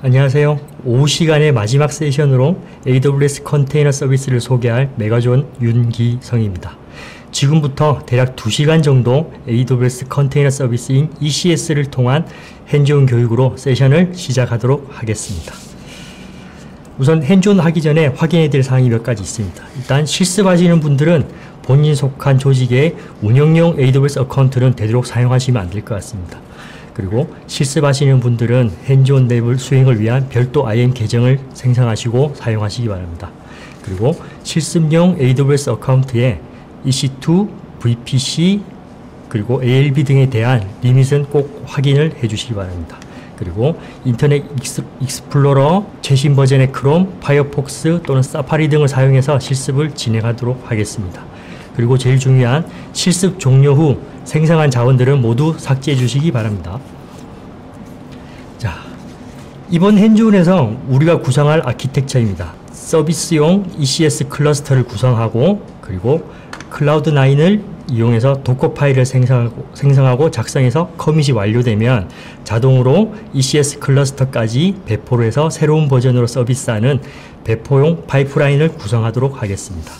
안녕하세요. 오후 시간의 마지막 세션으로 AWS 컨테이너 서비스를 소개할 메가존 윤기성입니다. 지금부터 대략 2시간 정도 AWS 컨테이너 서비스인 ECS를 통한 핸즈온 교육으로 세션을 시작하도록 하겠습니다. 우선 핸즈온 하기 전에 확인해야 될 사항이 몇 가지 있습니다. 일단 실습하시는 분들은 본인 속한 조직의 운영용 AWS 어카운트는 되도록 사용하시면 안 될 것 같습니다. 그리고 실습하시는 분들은 핸즈온 랩을 수행을 위한 별도 IAM 계정을 생성하시고 사용하시기 바랍니다. 그리고 실습용 AWS 어카운트에 EC2, VPC, 그리고 ALB 등에 대한 리밋은 꼭 확인을 해주시기 바랍니다. 그리고 인터넷 익스플로러, 최신 버전의 크롬, 파이어폭스 또는 사파리 등을 사용해서 실습을 진행하도록 하겠습니다. 그리고 제일 중요한 실습 종료 후 생성한 자원들은 모두 삭제해 주시기 바랍니다. 자, 이번 핸즈온에서 우리가 구성할 아키텍처입니다. 서비스용 ECS 클러스터를 구성하고 그리고 클라우드9을 이용해서 도커 파일을 생성하고 작성해서 커밋이 완료되면 자동으로 ECS 클러스터까지 배포를 해서 새로운 버전으로 서비스하는 배포용 파이프라인을 구성하도록 하겠습니다.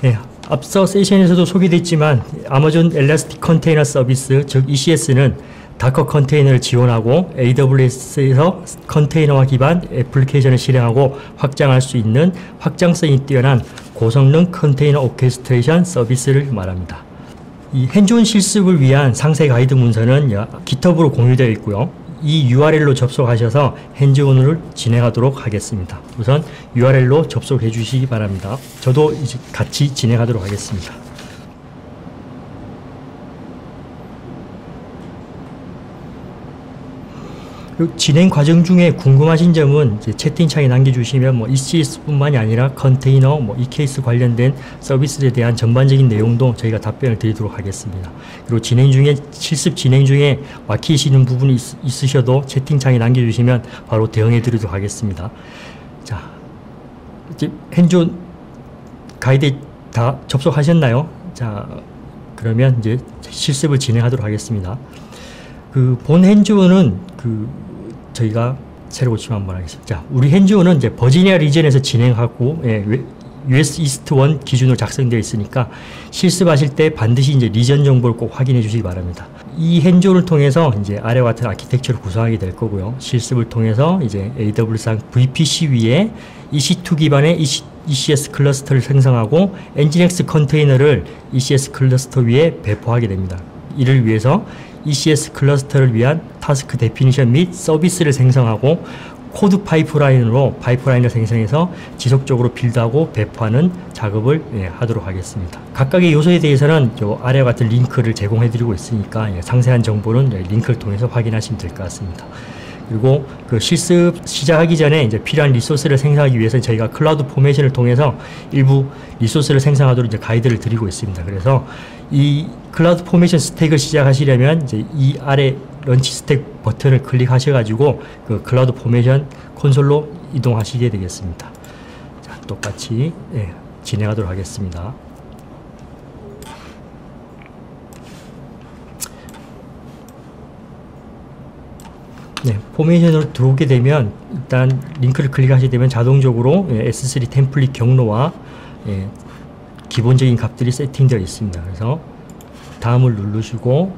네, 앞서 세션에서도 소개됐지만 아마존 엘라스틱 컨테이너 서비스 즉 ECS는 다커 컨테이너를 지원하고 AWS에서 컨테이너와 기반 애플리케이션을 실행하고 확장할 수 있는 확장성이 뛰어난 고성능 컨테이너 오케스트레이션 서비스를 말합니다. 이 핸즈온 실습을 위한 상세 가이드 문서는 GitHub으로 공유되어 있고요. 이 URL로 접속하셔서 핸즈온을 진행하도록 하겠습니다. 우선 URL로 접속해 주시기 바랍니다. 저도 이제 같이 진행하도록 하겠습니다. 진행 과정 중에 궁금하신 점은 이제 채팅창에 남겨주시면 ECS뿐만이 아니라 컨테이너, 이 케이스 관련된 서비스에 대한 전반적인 내용도 저희가 답변을 드리도록 하겠습니다. 그리고 실습 진행 중에 막히시는 부분이 있으셔도 채팅창에 남겨주시면 바로 대응해 드리도록 하겠습니다. 자, 이제 핸즈온 가이드 다 접속하셨나요? 자, 그러면 이제 실습을 진행하도록 하겠습니다. 본 핸즈온은 저희가 새로 고침 한번 하겠습니다. 자, 우리 핸즈온은 이제 버지니아 리전에서 진행하고 US 이스트 1 기준으로 작성되어 있으니까 실습하실 때 반드시 이제 리전 정보를 꼭 확인해 주시기 바랍니다. 이 핸즈온을 통해서 이제 아래와 같은 아키텍처를 구성하게 될 거고요. 실습을 통해서 이제 AWS VPC 위에 EC2 기반의 ECS 클러스터를 생성하고 엔진엑스 컨테이너를 ECS 클러스터 위에 배포하게 됩니다. 이를 위해서 ECS 클러스터를 위한 타스크 데피니션 및 서비스를 생성하고 코드 파이프라인을 생성해서 지속적으로 빌드하고 배포하는 작업을 하도록 하겠습니다. 각각의 요소에 대해서는 아래와 같은 링크를 제공해 드리고 있으니까 상세한 정보는 링크를 통해서 확인하시면 될 것 같습니다. 그리고 실습 시작하기 전에 이제 필요한 리소스를 생성하기 위해서 저희가 클라우드 포메이션을 통해서 일부 리소스를 생성하도록 이제 가이드를 드리고 있습니다. 그래서 이 클라우드 포메이션 스택을 시작하시려면 이제 이 아래 런치 스택 버튼을 클릭하셔가지고 클라우드 포메이션 콘솔로 이동하시게 되겠습니다. 자, 똑같이 진행하도록 하겠습니다. 네, 포메이션으로 들어오게 되면 일단 링크를 클릭하시게 되면 자동적으로 S3 템플릿 경로와 기본적인 값들이 세팅되어 있습니다. 그래서 다음을 누르시고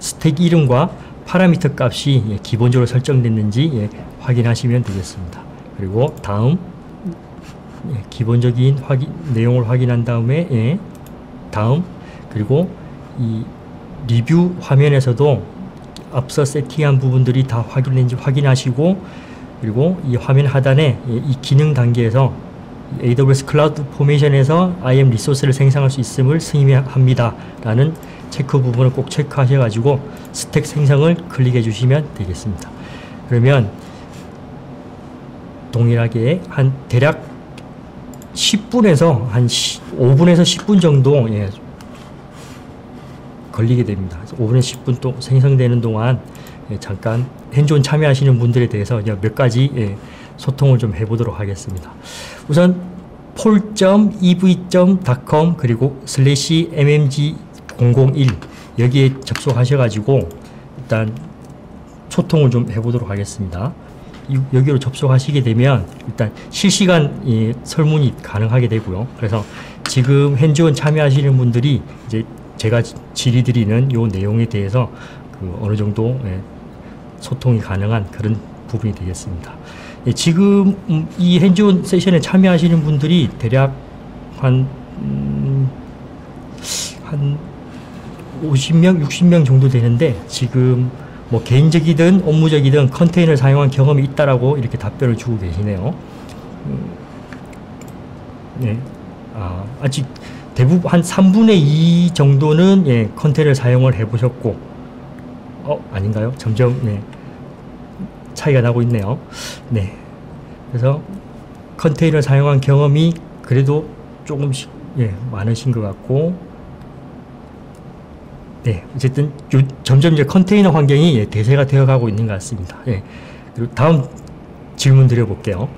스택 이름과 파라미터 값이 기본적으로 설정됐는지 확인하시면 되겠습니다. 그리고 다음 기본적인 내용을 확인한 다음에 다음 그리고 이 리뷰 화면에서도 앞서 세팅한 부분들이 다 확인된지 확인하시고 그리고 이 화면 하단에 이 기능 단계에서 AWS 클라우드 포메이션에서 IAM 리소스를 생성할 수 있음을 승인합니다 라는 체크 부분을 꼭 체크하셔가지고 스택 생성을 클릭해 주시면 되겠습니다. 그러면 동일하게 한 대략 10분에서 한 5분에서 10분 정도 걸리게 됩니다. 5분에서 10분 또 생성되는 동안 잠깐 핸즈온 참여하시는 분들에 대해서 몇 가지 소통을 좀 해보도록 하겠습니다. 우선 pol.ev.com 그리고 /mmg001 여기에 접속하셔가지고 일단 소통을 좀 해보도록 하겠습니다. 여기로 접속하시게 되면 일단 실시간 설문이 가능하게 되고요. 그래서 지금 핸즈온 참여하시는 분들이 이제 제가 질의드리는 요 내용에 대해서 어느 정도 소통이 가능한 그런 부분이 되겠습니다. 지금 이 핸즈온 세션에 참여하시는 분들이 대략 한 50명, 60명 정도 되는데, 지금 뭐 개인적이든 업무적이든 컨테이너를 사용한 경험이 있다라고 이렇게 답변을 주고 계시네요. 네. 아직 대부분 한 3분의 2 정도는 컨테이너를 사용을 해보셨고, 아닌가요? 점점 차이가 나고 있네요. 네. 그래서 컨테이너를 사용한 경험이 그래도 조금씩 많으신 것 같고, 네, 어쨌든 점점 이제 컨테이너 환경이 대세가 되어가고 있는 것 같습니다. 그리고 다음 질문 드려볼게요.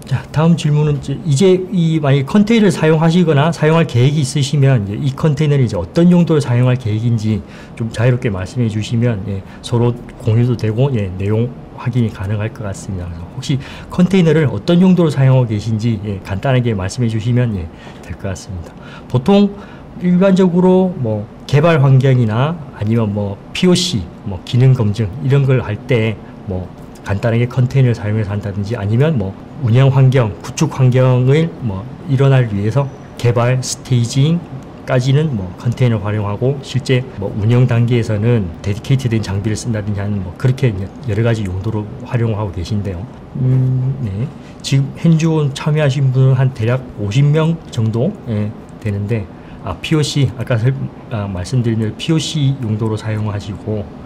자, 다음 질문은 이제 만약 컨테이너를 사용하시거나 사용할 계획이 있으시면 이 컨테이너를 이제 어떤 용도로 사용할 계획인지 좀 자유롭게 말씀해 주시면 서로 공유도 되고 내용 확인이 가능할 것 같습니다. 그래서 혹시 컨테이너를 어떤 용도로 사용하고 계신지 간단하게 말씀해 주시면 될 것 같습니다. 보통 일반적으로 뭐 개발 환경이나 아니면 뭐 POC, 뭐 기능 검증 이런 걸 할 때 뭐 간단하게 컨테이너를 사용해서 한다든지, 아니면 뭐 운영 환경, 구축 환경을 뭐 일어날 위해서 개발 스테이징까지는 뭐 컨테이너를 활용하고, 실제 뭐 운영 단계에서는 데디케이트된 장비를 쓴다든지 하는 뭐 그렇게 여러 가지 용도로 활용하고 계신데요. 네. 지금 핸즈온 참여하신 분은 한 대략 50명 정도 되는데, POC, 아까 말씀드린 대로 POC 용도로 사용하시고,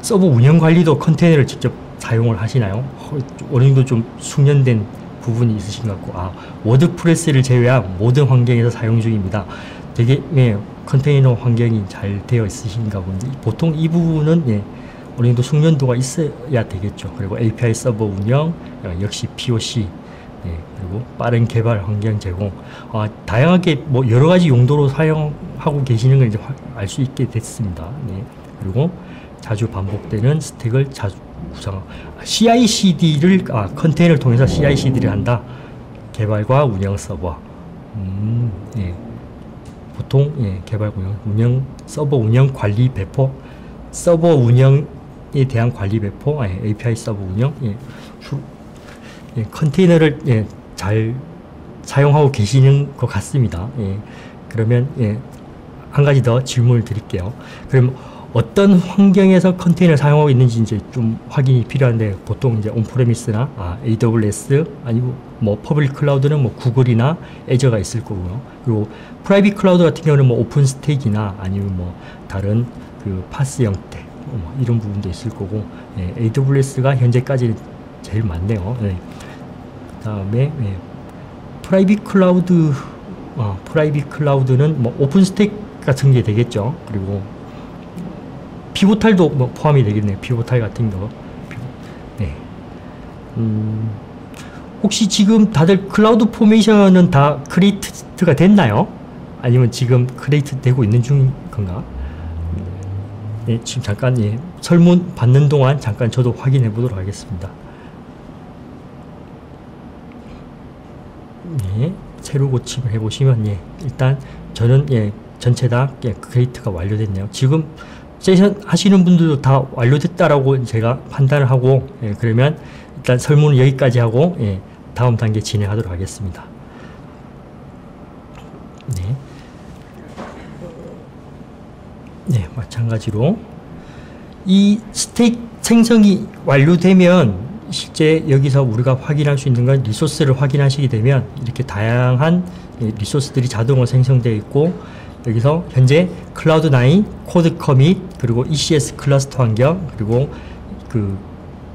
서버 운영 관리도 컨테이너를 직접 사용을 하시나요? 어느 정도 좀 숙련된 부분이 있으신 것 같고, 워드프레스를 제외한 모든 환경에서 사용 중입니다. 되게, 컨테이너 환경이 잘 되어 있으신가 본데, 보통 이 부분은, 어느 정도 숙련도가 있어야 되겠죠. 그리고 API 서버 운영, 역시 POC, 그리고 빠른 개발 환경 제공, 다양하게 뭐 여러 가지 용도로 사용하고 계시는 걸 이제 알 수 있게 됐습니다. 그리고 자주 반복되는 스택을 자주 구성하고, CI/CD를 컨테이너를 통해서 CI/CD를 한다. 개발과 운영 서버. 보통 개발 운영 서버 운영 관리 배포, 서버 운영에 대한 관리 배포, API 서버 운영. 컨테이너를 잘 사용하고 계시는 것 같습니다. 그러면 한 가지 더 질문을 드릴게요. 그럼 어떤 환경에서 컨테이너를 사용하고 있는지 이제 좀 확인이 필요한데, 보통 이제 온프레미스나 AWS, 아니고 뭐 퍼블릭 클라우드는 뭐 구글이나 애저가 있을 거고요. 그리고 프라이빗 클라우드 같은 경우는 뭐 오픈스택이나 아니면 뭐 다른 그 파스 형태 이런 부분도 있을 거고, AWS가 현재까지 제일 많네요. 다음에 프라이빗 클라우드는 뭐 오픈스택 같은 게 되겠죠. 그리고 피보탈도 뭐 포함이 되겠네요. 피보탈 같은 거. 혹시 지금 다들 클라우드 포메이션은 다 크리에이트가 됐나요? 아니면 지금 크리에이트 되고 있는 중인 건가? 지금 잠깐 설문 받는 동안 잠깐 저도 확인해 보도록 하겠습니다. 새로 고침을 해보시면 일단 저는 전체 다 크리에이트가 완료됐네요. 지금 세션 하시는 분들도 다 완료됐다라고 제가 판단을 하고, 그러면 일단 설문은 여기까지 하고 다음 단계 진행하도록 하겠습니다. 마찬가지로 이 스택 생성이 완료되면 실제 여기서 우리가 확인할 수 있는 건, 리소스를 확인하시게 되면 이렇게 다양한 리소스들이 자동으로 생성되어 있고, 여기서 현재 클라우드9, 코드 커밋, 그리고 ECS 클러스터 환경, 그리고 그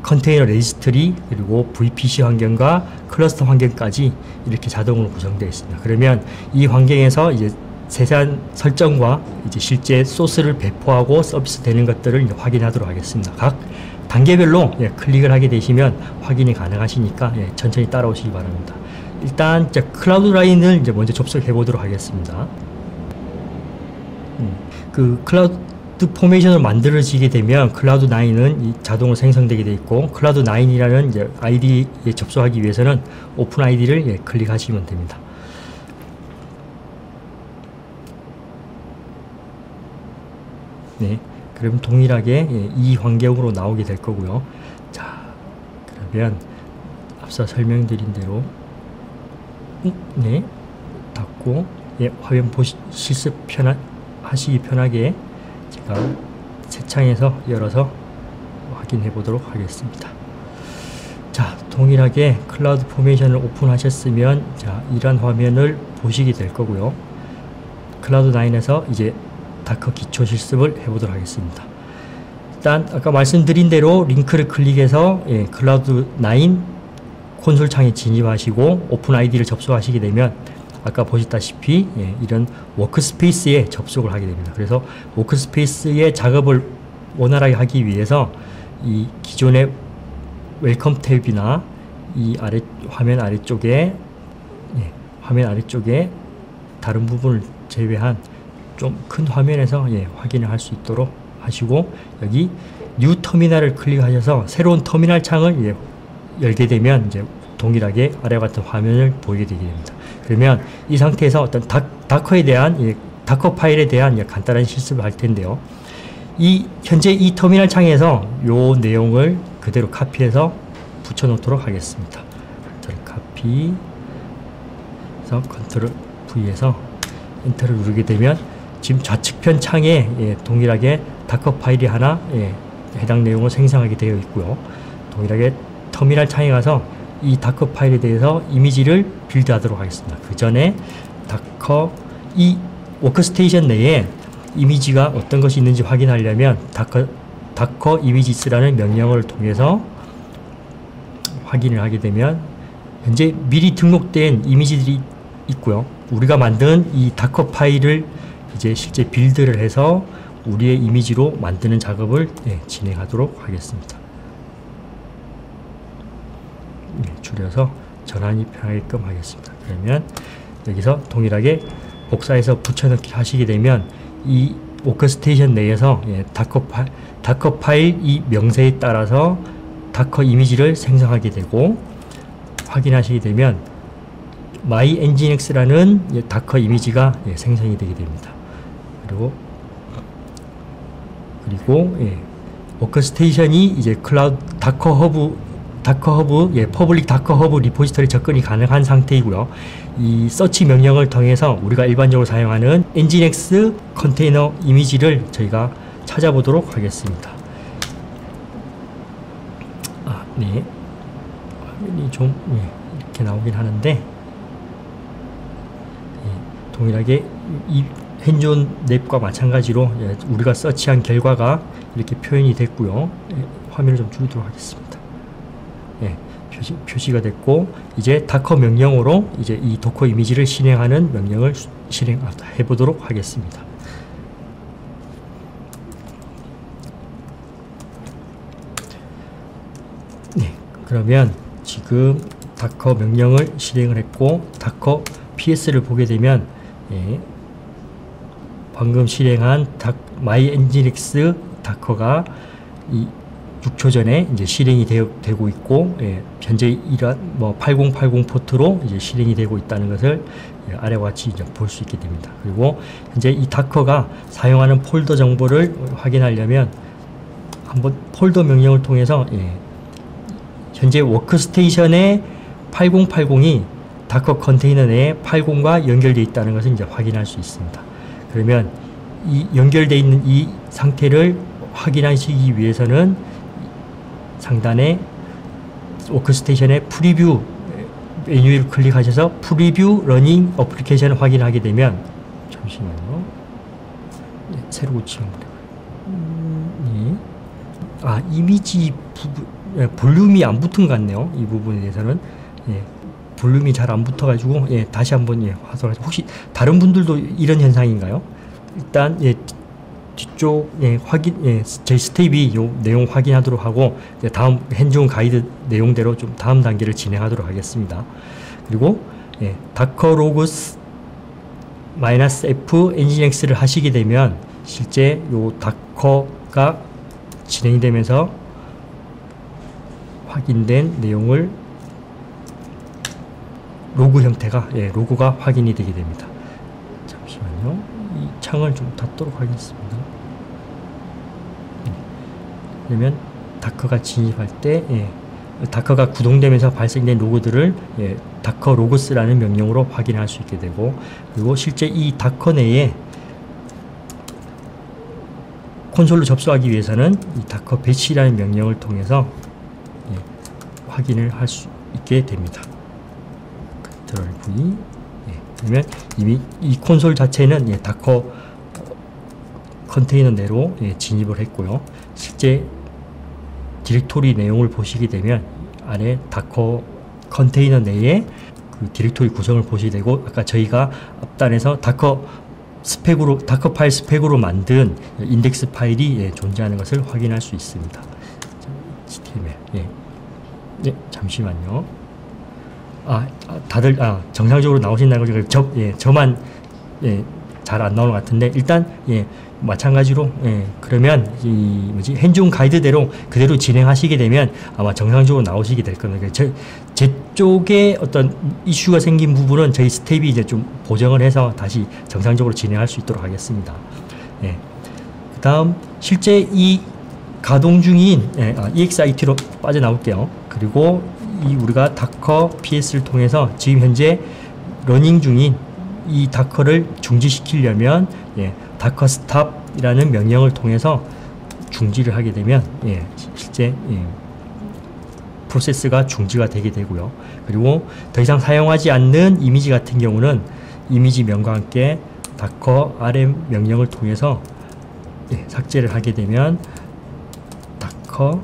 컨테이너 레지스트리, 그리고 VPC 환경과 클러스터 환경까지 이렇게 자동으로 구성되어 있습니다. 그러면 이 환경에서 이제 세세한 설정과 이제 실제 소스를 배포하고 서비스 되는 것들을 이제 확인하도록 하겠습니다. 각 단계별로 클릭을 하게 되시면 확인이 가능하시니까 천천히 따라오시기 바랍니다. 일단 클라우드9을 이제 먼저 접속해 보도록 하겠습니다. 그 클라우드 보드 포메이션으로 만들어지게 되면 클라우드9은 자동으로 생성되게 되어 있고, 클라우드9이라는 이제 아이디에 접속하기 위해서는 오픈 아이디를 클릭하시면 됩니다. 네, 그럼 동일하게 이 환경으로 나오게 될 거고요. 자, 그러면 앞서 설명드린 대로 네, 닫고 화면 실습 하시기 편하게 제가 새 창에서 열어서 확인해 보도록 하겠습니다. 자, 동일하게 클라우드 포메이션을 오픈하셨으면 자, 이런 화면을 보시게 될 거고요. 클라우드9에서 이제 다커 기초 실습을 해보도록 하겠습니다. 일단 아까 말씀드린 대로 링크를 클릭해서 클라우드9 콘솔 창에 진입하시고 오픈 아이디를 접속하시게 되면 아까 보셨다시피 이런 워크스페이스에 접속을 하게 됩니다. 그래서 워크스페이스의 작업을 원활하게 하기 위해서 이 기존의 웰컴 탭이나 이 화면 아래쪽에 다른 부분을 제외한 좀 큰 화면에서 확인을 할 수 있도록 하시고, 여기 뉴 터미널을 클릭하셔서 새로운 터미널 창을 열게 되면 이제 동일하게 아래와 같은 화면을 보이게 되게 됩니다. 그러면 이 상태에서 어떤 다커에 대한 다커 파일에 대한 간단한 실습을 할 텐데요. 현재 이 터미널 창에서 요 내용을 그대로 카피해서 붙여 놓도록 하겠습니다. 컨트롤 카피 해서 컨트롤 V에서 엔터를 누르게 되면 지금 좌측편 창에 동일하게 다커 파일이 하나 해당 내용을 생성하게 되어 있고요. 동일하게 터미널 창에 가서 이 다커 파일에 대해서 이미지를 빌드하도록 하겠습니다. 그 전에 이 워크스테이션 내에 이미지가 어떤 것이 있는지 확인하려면 다커 이미지스라는 명령어를 통해서 확인을 하게 되면 현재 미리 등록된 이미지들이 있고요. 우리가 만든 이 다커 파일을 이제 실제 빌드를 해서 우리의 이미지로 만드는 작업을 진행하도록 하겠습니다. 줄여서 전환이 편하게끔 하겠습니다. 그러면 여기서 동일하게 복사해서 붙여넣기 하시게 되면 이 워크스테이션 내에서 다커 파일 이 명세에 따라서 다커 이미지를 생성하게 되고, 확인하시게 되면 My nginx라는 다커 이미지가 생성이 되게 됩니다. 그리고 워크스테이션이 이제 클라우드 다커 허브 퍼블릭 다커 허브 리포지터리 접근이 가능한 상태이고요. 이 서치 명령을 통해서 우리가 일반적으로 사용하는 nginx 컨테이너 이미지를 저희가 찾아보도록 하겠습니다. 네. 화면이 좀 이렇게 나오긴 하는데, 동일하게 이 핸즈온 랩과 마찬가지로 우리가 서치한 결과가 이렇게 표현이 됐고요. 화면을 좀 줄이도록 하겠습니다. 표시가 됐고, 이제 다커 명령으로 이제 이 도커 이미지를 실행하는 명령을 실행해 보도록 하겠습니다. 네, 그러면 지금 다커 명령을 실행을 했고, 다커 PS를 보게 되면 방금 실행한 My nginx 다커가 이 6초 전에 이제 실행이 되고 있고, 현재 이런 8080 포트로 이제 실행이 되고 있다는 것을 아래와 같이 이제 볼 수 있게 됩니다. 그리고 현재 이 다커가 사용하는 폴더 정보를 확인하려면 한번 폴더 명령을 통해서 현재 워크스테이션의 8080이 다커 컨테이너 내에 80과 연결되어 있다는 것을 이제 확인할 수 있습니다. 그러면 이 연결되어 있는 이 상태를 확인하시기 위해서는 상단에 워크스테이션의 프리뷰 메뉴를 클릭하셔서 프리뷰 러닝 어플리케이션을 확인하게 되면, 잠시만요. 새로 고치면 이미지 부분 볼륨이 안 붙은 것 같네요. 이 부분에 대해서는 볼륨이 잘 안 붙어가지고 다시 한번 하도록 하죠. 혹시 다른 분들도 이런 현상인가요? 일단 뒤쪽 확인 저희 스텝이 요 내용 확인하도록 하고 다음 핸즈온 가이드 내용대로 좀 다음 단계를 진행하도록 하겠습니다. 그리고 다커 로그스 -f nginx를 하시게 되면 실제 요 다커가 진행되면서 확인된 내용을 로그 형태가 로그가 확인이 되게 됩니다. 잠시만요. 이 창을 좀 닫도록 하겠습니다. 그러면 다커가 진입할 때 다커가 구동되면서 발생된 로그들을 다커 로그스라는 명령으로 확인할 수 있게 되고, 그리고 실제 이 다커 내에 콘솔로 접수하기 위해서는 이 다커 배치라는 명령을 통해서 확인을 할 수 있게 됩니다. 컨트롤 V. 그러면 이미 이 콘솔 자체는 다커 컨테이너 내로 진입을 했고요. 실제 디렉토리 내용을 보시게 되면 안에 다커 컨테이너 내에 그 디렉토리 구성을 보시게 되고, 아까 저희가 앞단에서 다커 파일 스펙으로 만든 인덱스 파일이 존재하는 것을 확인할 수 있습니다. HTML. 잠시만요. 다들 정상적으로 나오신다는 거죠. 저만 잘 안 나오는 것 같은데, 일단 마찬가지로 그러면 핸즈온 가이드대로 그대로 진행하시게 되면 아마 정상적으로 나오시게 될 겁니다. 제 쪽에 어떤 이슈가 생긴 부분은 저희 스텝이 이제 좀 보정을 해서 다시 정상적으로 진행할 수 있도록 하겠습니다. 그 다음 실제 이 가동 중인 EXIT로 빠져나올게요. 그리고 우리가 다커 PS를 통해서 지금 현재 러닝 중인 이 다커를 중지시키려면 다커 스탑이라는 명령을 통해서 중지를 하게 되면 실제 프로세스가 중지가 되게 되고요. 그리고 더 이상 사용하지 않는 이미지 같은 경우는 이미지 명과 함께 다커 RM 명령을 통해서 삭제를 하게 되면 다커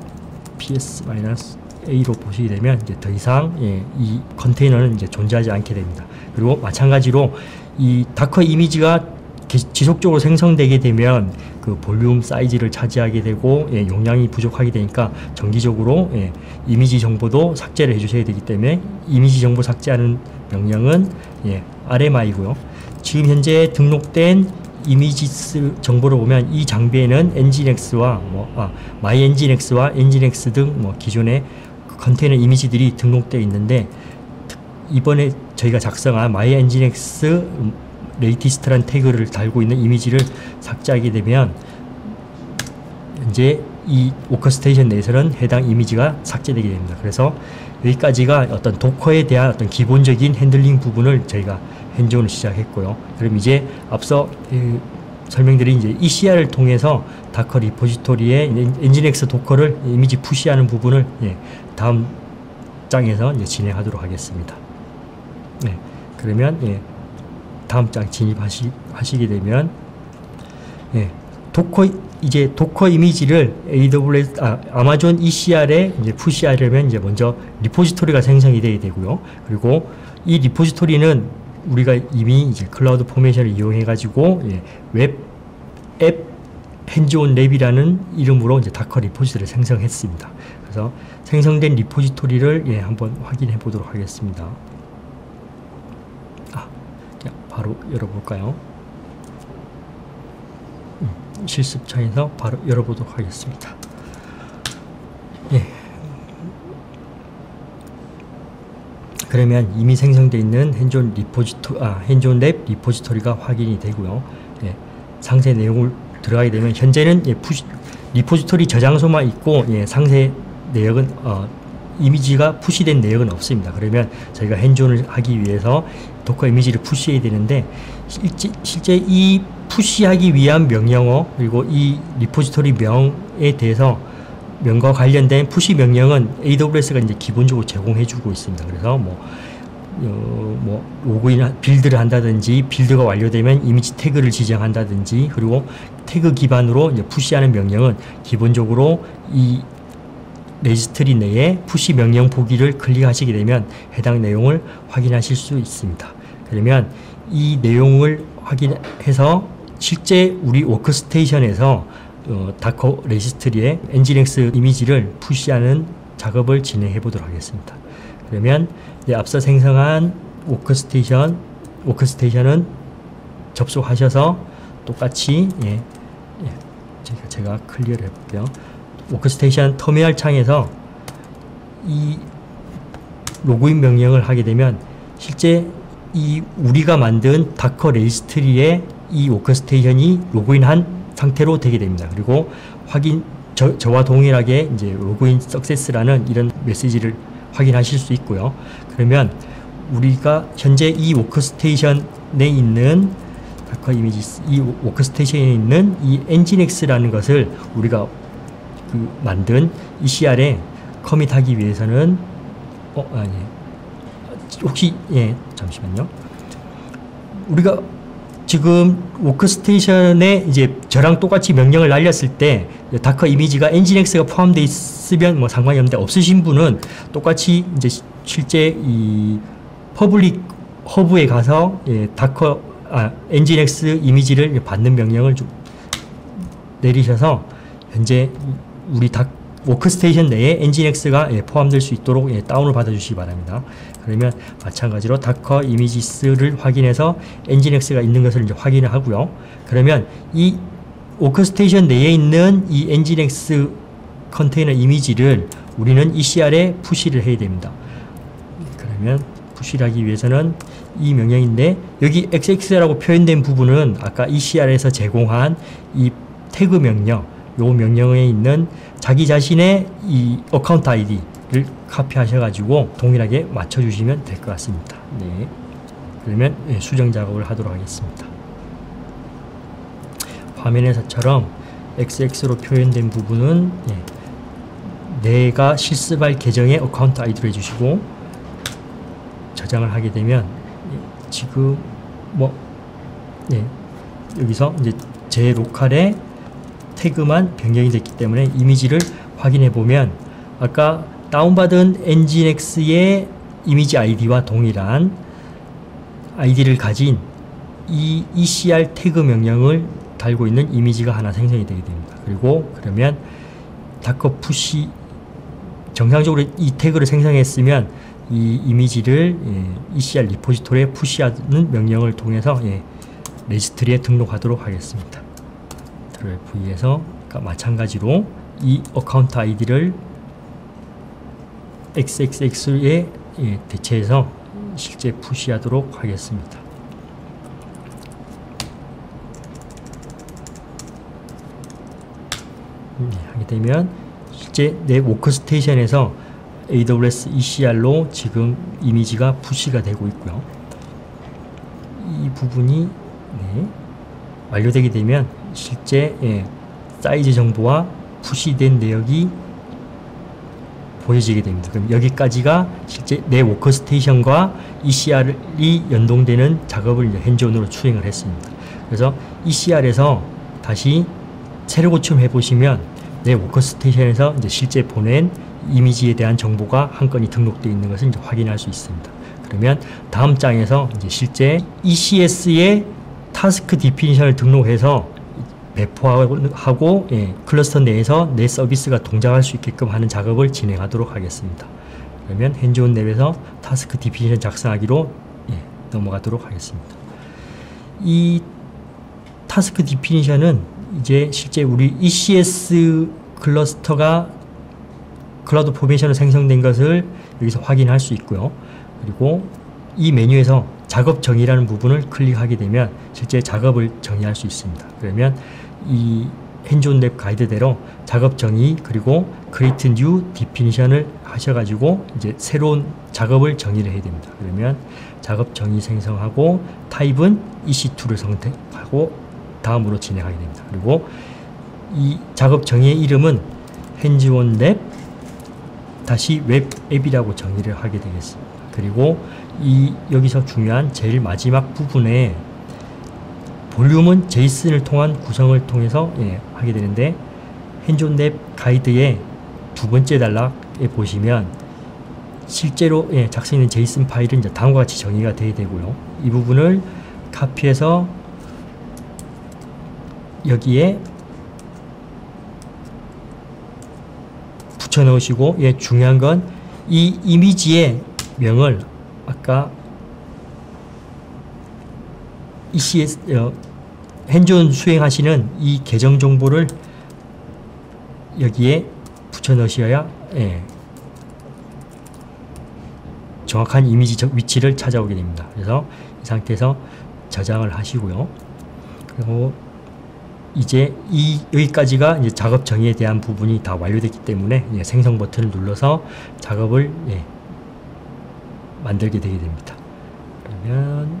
ps-a로 보시게 되면 이제 더 이상 이 컨테이너는 이제 존재하지 않게 됩니다. 그리고 마찬가지로 이 다커 이미지가 지속적으로 생성되게 되면 그 볼륨 사이즈를 차지하게 되고 용량이 부족하게 되니까 정기적으로 이미지 정보도 삭제를 해주셔야 되기 때문에 이미지 정보 삭제하는 명령은 RMI고요. 지금 현재 등록된 이미지 정보를 보면 이 장비에는 엔진엑스와 마이엔진엑스와 엔진엑스 등 기존의 컨테이너 이미지들이 등록되어 있는데, 이번에 저희가 작성한 마이엔진엑스 레이티스트란 태그를 달고 있는 이미지를 삭제하게 되면 현재 이 워커스테이션 내에서는 해당 이미지가 삭제되게 됩니다. 그래서 여기까지가 어떤 도커에 대한 어떤 기본적인 핸들링 부분을 저희가 핸즈온을 시작했고요. 그럼 이제 앞서 설명드린 이제 ECR을 통해서 다커 리포지토리에 엔진엑스 도커를 이미지 푸시하는 부분을 다음 장에서 이제 진행하도록 하겠습니다. 그러면 다음 장 진입하시게 되면 도커 이미지를 아마존 ECR에 이제 푸시하려면 이제 먼저 리포지토리가 생성이 되게 되고요. 그리고 이 리포지토리는 우리가 이미 이제 클라우드 포메이션을 이용해 가지고 웹 앱 핸즈온 랩이라는 이름으로 이제 다커 리포지토리를 생성했습니다. 그래서 생성된 리포지토리를 한번 확인해 보도록 하겠습니다. 바로 열어볼까요? 실습창에서 바로 열어보도록 하겠습니다. 그러면 이미 생성되어 있는 핸즈온 랩 리포지토리가 확인이 되고요. 상세 내용을 들어가게 되면 현재는 리포지토리 저장소만 있고 상세 내역은 이미지가 푸시된 내역은 없습니다. 그러면 저희가 핸즈온을 하기 위해서 도커 이미지를 푸시해야 되는데, 실제 이 푸시하기 위한 명령어 그리고 이 리포지토리 명에 대해서 명과 관련된 푸시 명령은 AWS가 이제 기본적으로 제공해주고 있습니다. 그래서 로그인 빌드를 한다든지, 빌드가 완료되면 이미지 태그를 지정한다든지, 그리고 태그 기반으로 이제 푸시하는 명령은 기본적으로 이 레지스트리 내에 푸시 명령 보기를 클릭하시게 되면 해당 내용을 확인하실 수 있습니다. 그러면 이 내용을 확인해서 실제 우리 워크스테이션에서 다커 레지스트리에 엔진엑스 이미지를 푸시하는 작업을 진행해 보도록 하겠습니다. 그러면 앞서 생성한 워크스테이션은 접속하셔서 똑같이 제가 클리어를 해볼게요. 워크스테이션 터미널 창에서 이 로그인 명령을 하게 되면 실제 이 우리가 만든 다커 레지스트리에 이 워크스테이션이 로그인한 상태로 되게 됩니다. 그리고 저와 동일하게 이제 로그인 석세스라는 이런 메시지를 확인하실 수 있고요. 그러면 우리가 현재 이 워크스테이션에 있는 다커 이미지, 이 워크스테이션에 있는 이 엔진엑스라는 것을 우리가 만든 ECR에 커밋하기 위해서는 혹시 잠시만요. 우리가 지금 워크스테이션에 이제 저랑 똑같이 명령을 날렸을 때 다커 이미지가 엔진엑스가 포함되어 있으면 뭐 상관이 없는데, 없으신 분은 똑같이 이제 실제 이 퍼블릭 허브에 가서 엔진엑스 이미지를 받는 명령을 좀 내리셔서 현재 우리 워크스테이션 내에 엔진엑스가 포함될 수 있도록 다운을 받아주시기 바랍니다. 그러면 마찬가지로 다커 이미지스를 확인해서 엔진엑스가 있는 것을 이제 확인을 하고요. 그러면 이 워크스테이션 내에 있는 이 엔진엑스 컨테이너 이미지를 우리는 ECR에 푸시를 해야 됩니다. 그러면 푸시를 하기 위해서는 이 명령인데, 여기 XX라고 표현된 부분은 아까 ECR에서 제공한 이 태그 명령, 요 명령에 있는 자기 자신의 이 어카운트 아이디를 카피하셔가지고 동일하게 맞춰주시면 될 것 같습니다. 네. 그러면 수정 작업을 하도록 하겠습니다. 화면에서처럼 XX로 표현된 부분은 내가 실습할 계정의 어카운트 아이디로 해주시고, 저장을 하게 되면 지금 여기서 이제 제 로컬에 태그만 변경이 됐기 때문에 이미지를 확인해 보면 아까 다운받은 엔진엑스의 이미지 아이디와 동일한 아이디를 가진 이 ECR 태그 명령을 달고 있는 이미지가 하나 생성이 되게 됩니다. 그리고 그러면 다커 푸시, 정상적으로 이 태그를 생성했으면 이 이미지를 ECR 리포지토리에 푸시하는 명령을 통해서 레지스트리에 등록하도록 하겠습니다. V에서 마찬가지로 이 어카운트 아이디를 XXX에 대체해서 실제 푸시하도록 하겠습니다. 하게 되면 실제 내 워크스테이션에서 AWS ECR로 지금 이미지가 푸시가 되고 있고요. 이 부분이 완료되게 되면 실제 사이즈 정보와 푸시된 내역이 보여지게 됩니다. 그럼 여기까지가 실제 내 워크스테이션과 ECR이 연동되는 작업을 이제 핸즈온으로 추행을 했습니다. 그래서 ECR에서 다시 새로 고침해 보시면 내 워크스테이션에서 이제 실제 보낸 이미지에 대한 정보가 한 건이 등록되어 있는 것을 이제 확인할 수 있습니다. 그러면 다음 장에서 이제 실제 ECS의 타스크 디피니션을 등록해서 배포하고 클러스터 내에서 내 서비스가 동작할 수 있게끔 하는 작업을 진행하도록 하겠습니다. 그러면 핸즈온 랩에서 타스크 디피니션 작성하기로 넘어가도록 하겠습니다. 이 타스크 디피니션은 이제 실제 우리 ECS 클러스터가 클라우드 포메이션으로 생성된 것을 여기서 확인할 수 있고요. 그리고 이 메뉴에서 작업 정의라는 부분을 클릭하게 되면 실제 작업을 정의할 수 있습니다. 그러면 이 핸즈온 랩 가이드대로 작업 정의 그리고 create new definition을 하셔가지고 이제 새로운 작업을 정의를 해야 됩니다. 그러면 작업 정의 생성하고 타입은 EC2를 선택하고 다음으로 진행하게 됩니다. 그리고 이 작업 정의의 이름은 핸즈온 랩 다시 웹 앱이라고 정의를 하게 되겠습니다. 그리고 여기서 중요한 제일 마지막 부분에 볼륨은 제이슨을 통한 구성을 통해서 하게 되는데, 핸즈온 랩 가이드의 두 번째 단락에 보시면 실제로 작성된 제이슨 파일은 이제 다음과 같이 정의가 돼야 되고요. 이 부분을 카피해서 여기에 붙여 넣으시고, 중요한 건 이 이미지의 명을 아까 ECS 핸즈온 수행하시는 이 계정 정보를 여기에 붙여 넣으셔야 정확한 이미지 위치를 찾아오게 됩니다. 그래서 이 상태에서 저장을 하시고요. 그리고 이제 여기까지가 이제 작업 정의에 대한 부분이 다 완료됐기 때문에 생성 버튼을 눌러서 작업을 만들게 되게 됩니다. 그러면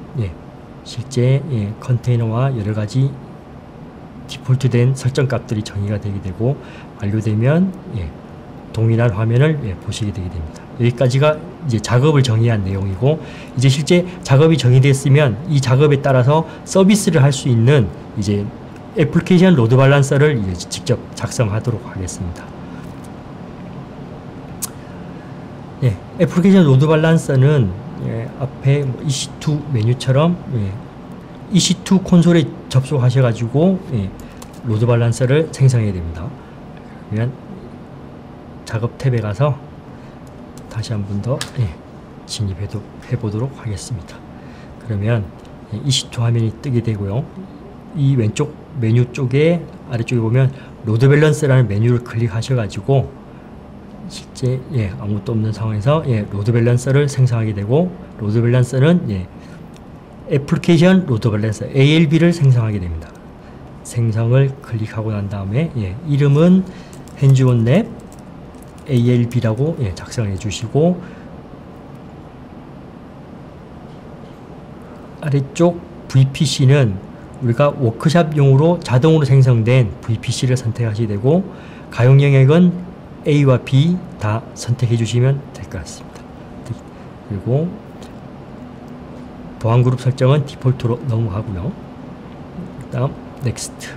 실제 컨테이너와 여러 가지 디폴트된 설정 값들이 정의가 되게 되고 완료되면 동일한 화면을 보시게 되게 됩니다. 여기까지가 이제 작업을 정의한 내용이고, 이제 실제 작업이 정의됐으면 이 작업에 따라서 서비스를 할 수 있는 이제 애플리케이션 로드 밸런서를 이제 직접 작성하도록 하겠습니다. 애플리케이션 로드 밸런서는 앞에 EC2 메뉴처럼 EC2 콘솔에 접속하셔가지고 로드 밸런서를 생성해야 됩니다. 그러면 작업 탭에 가서 다시 한 번 더 진입해 보도록 하겠습니다. 그러면 EC2 화면이 뜨게 되고요. 이 왼쪽 메뉴 쪽에 아래쪽에 보면 로드 밸런스라는 메뉴를 클릭하셔가지고 실제 아무것도 없는 상황에서 로드 밸런서를 생성하게 되고, 로드 밸런서는 애플리케이션 로드 밸런서 ALB를 생성하게 됩니다. 생성을 클릭하고 난 다음에 이름은 핸즈온랩 ALB라고 작성해 주시고, 아래쪽 VPC는 우리가 워크샵용으로 자동으로 생성된 VPC를 선택하시게 되고, 가용 영역은 A와 B 다 선택해 주시면 될 것 같습니다. 그리고 보안 그룹 설정은 디폴트로 넘어가고요. 그 다음 넥스트.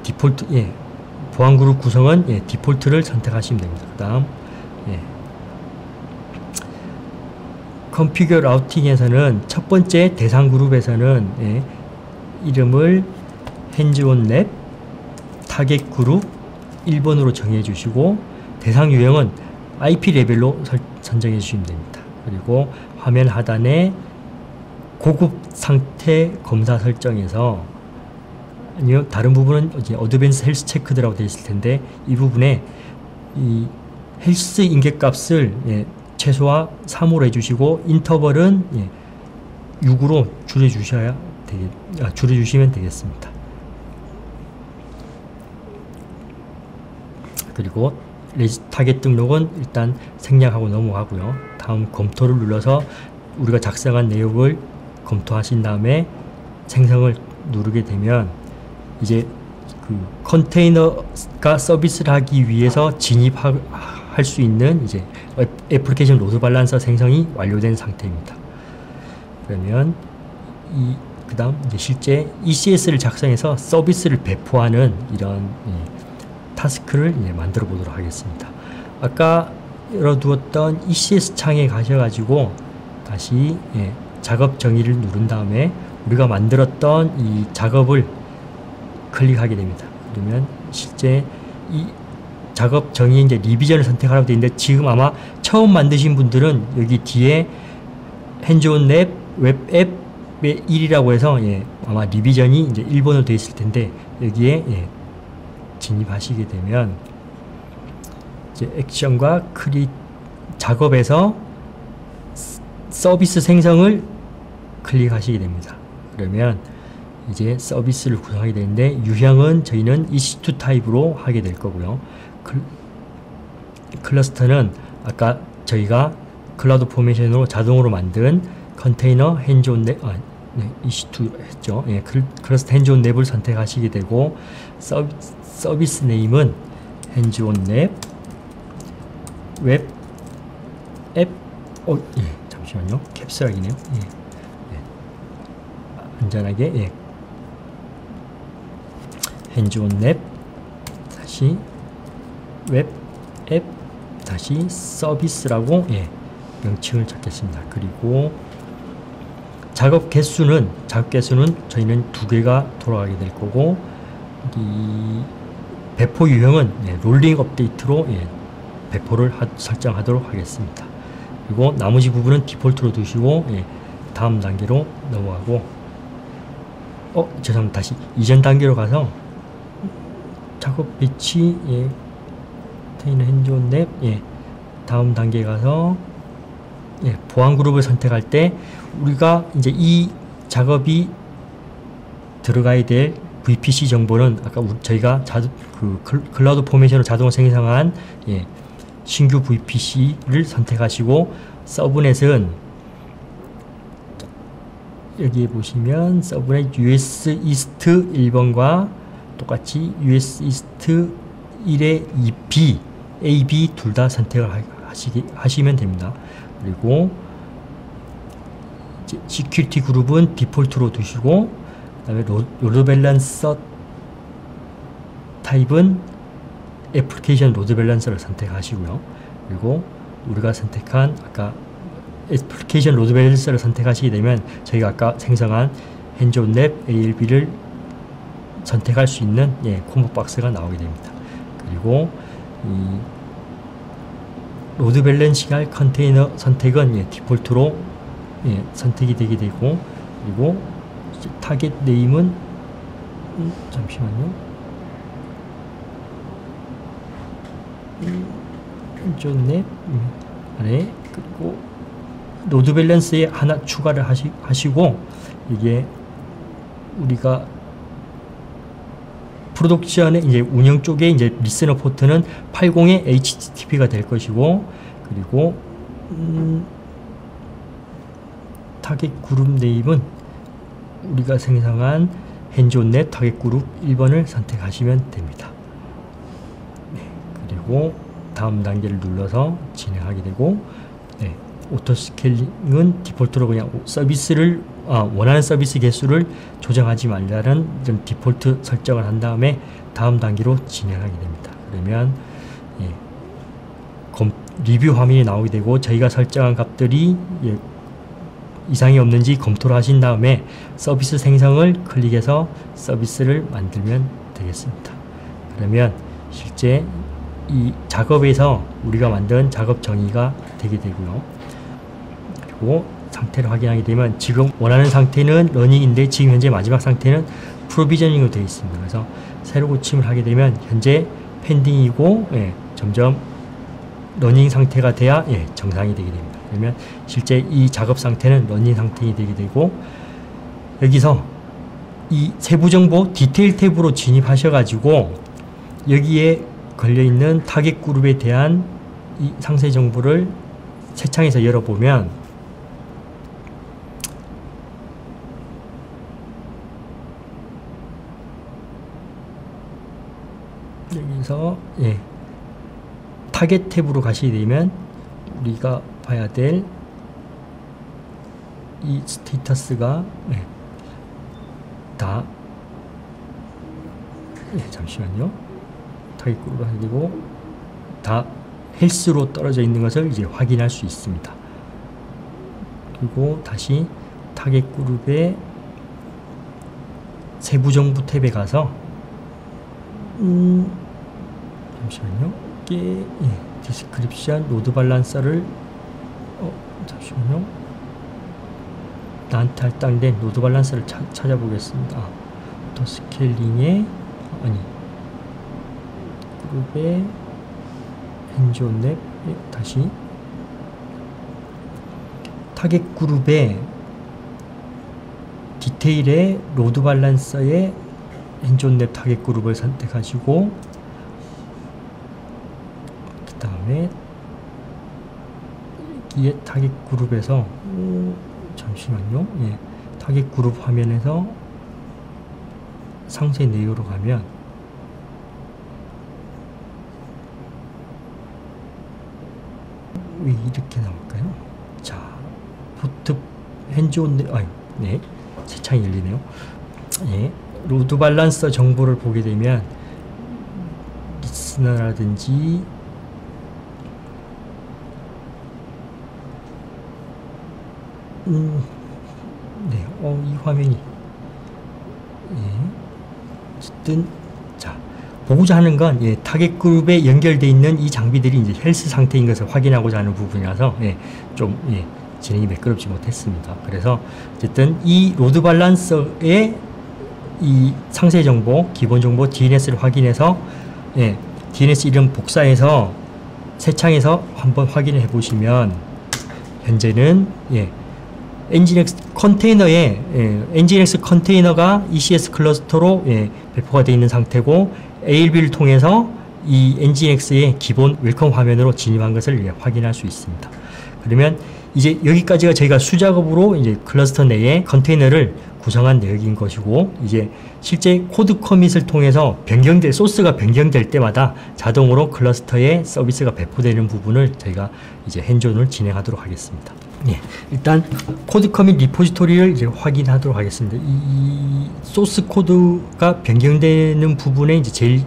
디폴트 보안 그룹 구성은 디폴트를 선택하시면 됩니다. 그 다음 컨피규어 라우팅에서는 첫 번째 대상 그룹에서는 이름을 핸즈온랩 타겟 그룹 1번으로 정해 주시고, 대상 유형은 IP 레벨로 선정해 주시면 됩니다. 그리고 화면 하단에 고급 상태 검사 설정에서, 아니요, 다른 부분은 이제 어드밴스 헬스 체크드라고 되어 있을 텐데, 이 부분에 이 헬스 인계값을 최소화 3으로 해주시고, 인터벌은 6으로 줄여주시면 되겠습니다. 그리고 타겟 등록은 일단 생략하고 넘어가고요. 다음 검토를 눌러서 우리가 작성한 내용을 검토하신 다음에 생성을 누르게 되면 이제 그 컨테이너가 서비스를 하기 위해서 진입할 수 있는 이제 애플리케이션 로드 밸런서 생성이 완료된 상태입니다. 그러면 그 다음 이제 실제 ECS를 작성해서 서비스를 배포하는 이런 타스크를 만들어 보도록 하겠습니다. 아까 열어두었던 ECS 창에 가셔가지고 다시 작업 정의를 누른 다음에 우리가 만들었던 이 작업을 클릭하게 됩니다. 그러면 실제 이 작업 정의 이제 리비전을 선택하라고 되어 있는데, 지금 아마 처음 만드신 분들은 여기 뒤에 핸즈온랩 웹앱의 1이라고 해서 아마 리비전이 이제 1번으로 되어 있을 텐데, 여기에 진입하시게 되면 이제 액션과 작업에서 서비스 생성을 클릭하시게 됩니다. 그러면 이제 서비스를 구성하게 되는데, 유형은 저희는 EC2 타입으로 하게 될 거고요. 클러스터는 아까 저희가 클라우드 포메이션으로 자동으로 만든 컨테이너 핸즈온랩 EC2 했죠. 클러스터 핸즈온랩을 선택하시게 되고, 서비스 네임은 핸즈온랩 웹 앱 잠시만요. 캡슐이네요. 안전하게 핸즈온랩 다시 웹 앱 다시 서비스라고 명칭을 잡겠습니다. 그리고 작업 개수는 저희는 2개가 돌아가게 될 거고, 이 배포 유형은 롤링 업데이트로 배포를 설정하도록 하겠습니다. 그리고 나머지 부분은 디폴트로 두시고 다음 단계로 넘어가고, 죄송합니다. 다시 이전 단계로 가서 작업 배치, 예, 컨테이너 핸즈온 랩, 예, 다음 단계 가서 예, 보안 그룹을 선택할 때 우리가 이제 이 작업이 들어가야 될 VPC 정보는 아까 저희가 클라우드 포메이션으로 자동 생성한 예, 신규 VPC를 선택하시고 서브넷은 여기에 보시면 서브넷 US 이스트 1번과 똑같이 US 이스트 1의 2B, AB 둘 다 선택을 하시면 됩니다. 그리고 시큐리티 그룹은 디폴트로 두시고 그 다음에 로드 밸런서 타입은 애플리케이션 로드 밸런서를 선택하시고요. 그리고 우리가 선택한 아까 애플리케이션 로드 밸런서를 선택하시게 되면 저희가 아까 생성한 핸즈온 랩 ALB를 선택할 수 있는 예, 콤보 박스가 나오게 됩니다. 그리고 이 로드 밸런싱할 컨테이너 선택은 예, 디폴트로 예, 선택이 되게 되고 그리고 타겟 네임은 잠시만요. 핸즈온 랩 안에 그리고 로드 밸런스에 하나 추가를 하시고 이게 우리가 프로덕션의 이제 운영 쪽에 이제 리스너 포트는 80의 HTTP가 될 것이고 그리고 타겟 그룹 네임은 우리가 생성한 핸즈온 랩 타겟 그룹 1번을 선택하시면 됩니다. 네, 그리고 다음 단계를 눌러서 진행하게 되고 네, 오토 스케일링은 디폴트로 그냥 서비스를 원하는 서비스 개수를 조정하지 말라는 좀 디폴트 설정을 한 다음에 다음 단계로 진행하게 됩니다. 그러면 예, 리뷰 화면이 나오게 되고 저희가 설정한 값들이 예, 이상이 없는지 검토를 하신 다음에 서비스 생성을 클릭해서 서비스를 만들면 되겠습니다. 그러면 실제 이 작업에서 우리가 만든 작업 정의가 되게 되고요. 그리고 상태를 확인하게 되면 지금 원하는 상태는 러닝인데 지금 현재 마지막 상태는 프로비저닝으로 되어 있습니다. 그래서 새로 고침을 하게 되면 현재 펜딩이고 예, 점점 러닝 상태가 돼야 예, 정상이 되게 됩니다. 그러면 실제 이 작업 상태는 러닝 상태가 되게 되고 여기서 이 세부 정보 디테일 탭으로 진입하셔가지고 여기에 걸려있는 타겟 그룹에 대한 이 상세 정보를 새 창에서 열어보면 여기서 예, 타겟 탭으로 가시게 되면 우리가 봐야 될 이 스테이터스가 예, 다 예, 잠시만요. 타겟 그룹을 하게 되고 다 헬스로 떨어져 있는 것을 이제 확인할 수 있습니다. 그리고 다시 타겟 그룹의 세부 정보 탭에 가서 잠시만요. 이게 예, 디스크립션 로드 밸런서를 잠시만요. 나한테 할당된 로드 밸런서를 찾아보겠습니다. 오토 스케일링의 그룹의 핸즈온 랩 다시 타겟 그룹의 디테일의 로드 밸런서의 핸즈온 랩 타겟 그룹을 선택하시고 그 다음에 여기에 타겟 그룹에서 잠시만요. 예, 타겟 그룹 화면에서 상세 내용으로 가면 왜 이렇게 나올까요? 자, 포트 핸즈온 네, 새 창이 열리네요. 예, 로드 밸런서 정보를 보게 되면 리스너라든지 네, 이 화면이 예, 어쨌든 자 보고자 하는 건 예, 타겟 그룹에 연결되어 있는 이 장비들이 이제 헬스 상태인 것을 확인하고자 하는 부분이라서 예, 좀 예, 진행이 매끄럽지 못했습니다. 그래서 어쨌든 이 로드 밸런서의 이 상세 정보, 기본 정보 DNS를 확인해서 예, DNS 이름 복사해서 새 창에서 한번 확인을 해 보시면 현재는 예, 엔진엑스 컨테이너에 엔진엑스 컨테이너가 ECS 클러스터로 배포가 되어 있는 상태고 ALB를 통해서 이 엔진엑스의 기본 웰컴 화면으로 진입한 것을 확인할 수 있습니다. 그러면 이제 여기까지가 저희가 수작업으로 이제 클러스터 내에 컨테이너를 구성한 내역인 것이고, 이제 실제 코드 커밋을 통해서 소스가 변경될 때마다 자동으로 클러스터에 서비스가 배포되는 부분을 저희가 이제 핸즈온을 진행하도록 하겠습니다. 예, 일단 코드 커밋 리포지토리를 이제 확인하도록 하겠습니다. 이 소스 코드가 변경되는 부분에 이제 제일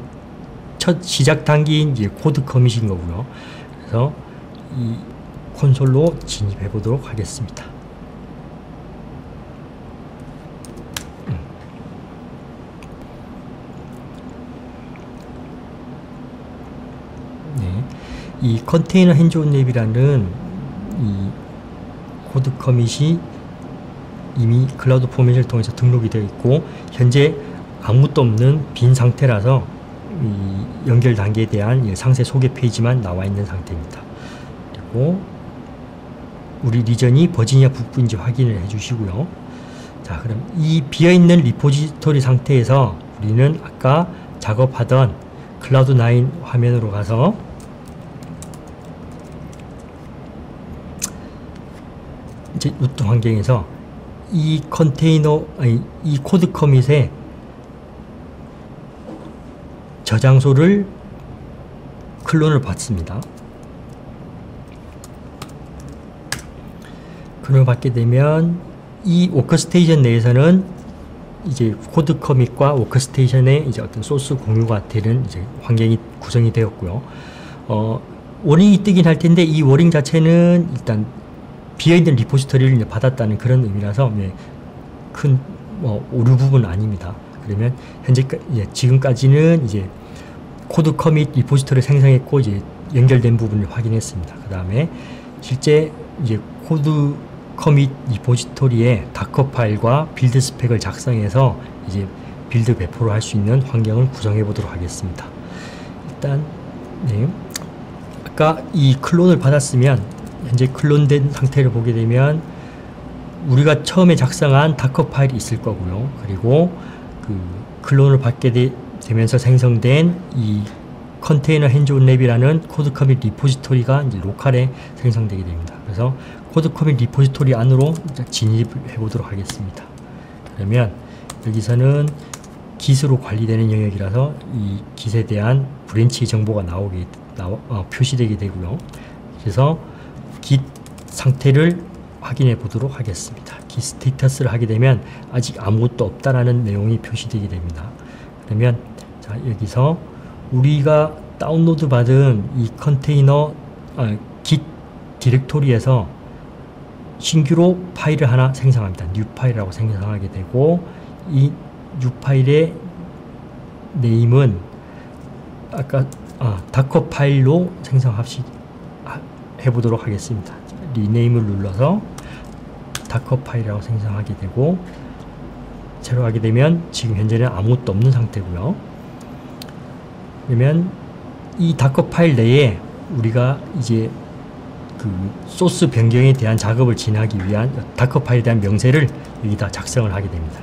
첫 시작 단계인 이제 코드 커밋인 거고요. 그래서 이 콘솔로 진입해 보도록 하겠습니다. 네, 이 컨테이너 핸즈온 랩이라는 이 코드 커밋이 이미 클라우드 포맷을 통해서 등록이 되어 있고 현재 아무것도 없는 빈 상태라서 이 연결 단계에 대한 상세 소개 페이지만 나와 있는 상태입니다. 그리고 우리 리전이 버지니아 북부인지 확인을 해 주시고요. 자, 그럼 이 비어있는 리포지토리 상태에서 우리는 아까 작업하던 클라우드9 화면으로 가서 이제 루트 환경에서 이 이 코드 커밋의 저장소를 클론을 받습니다. 클론을 받게 되면 이 워크스테이션 내에서는 이제 코드 커밋과 워크스테이션의 이제 어떤 소스 공유가 되는 이제 환경이 구성이 되었고요. 워링이 뜨긴 할 텐데 이 워링 자체는 일단 비어있는 리포지토리를 이제 받았다는 그런 의미라서 큰 오류 부분은 아닙니다. 그러면 지금까지는 이제 코드 커밋 리포지토리를 생성했고 이제 연결된 부분을 확인했습니다. 그 다음에 실제 이제 코드 커밋 리포지토리에 다커 파일과 빌드 스펙을 작성해서 이제 빌드 배포를 할 수 있는 환경을 구성해 보도록 하겠습니다. 일단 아까 이 클론을 받았으면 현재 클론된 상태를 보게 되면 우리가 처음에 작성한 다커 파일이 있을 거고요. 그리고 그 클론을 받게 되면서 생성된 이 컨테이너 핸즈온 랩이라는 코드 커밋 리포지토리가 이제 로컬에 생성되게 됩니다. 그래서 코드 커밋 리포지토리 안으로 진입해 보도록 하겠습니다. 그러면 여기서는 git으로 관리되는 영역이라서 이 git에 대한 브랜치 정보가 표시되게 되고요. 그래서 git 상태를 확인해 보도록 하겠습니다. git 스테이터스를 하게 되면 아직 아무것도 없다라는 내용이 표시되게 됩니다. 그러면 자, 여기서 우리가 다운로드 받은 이 컨테이너 git 디렉토리에서 신규로 파일을 하나 생성합니다. new 파일이라고 생성하게 되고 이 new 파일의 네임은 아까 다커 파일로 해보도록 하겠습니다. 리네임을 눌러서 다커 파일이라고 생성하게 되고 새로 하게 되면 지금 현재는 아무것도 없는 상태고요. 그러면 이 다커 파일 내에 우리가 이제 그 소스 변경에 대한 작업을 진행하기 위한 다커 파일에 대한 명세를 여기다 작성을 하게 됩니다.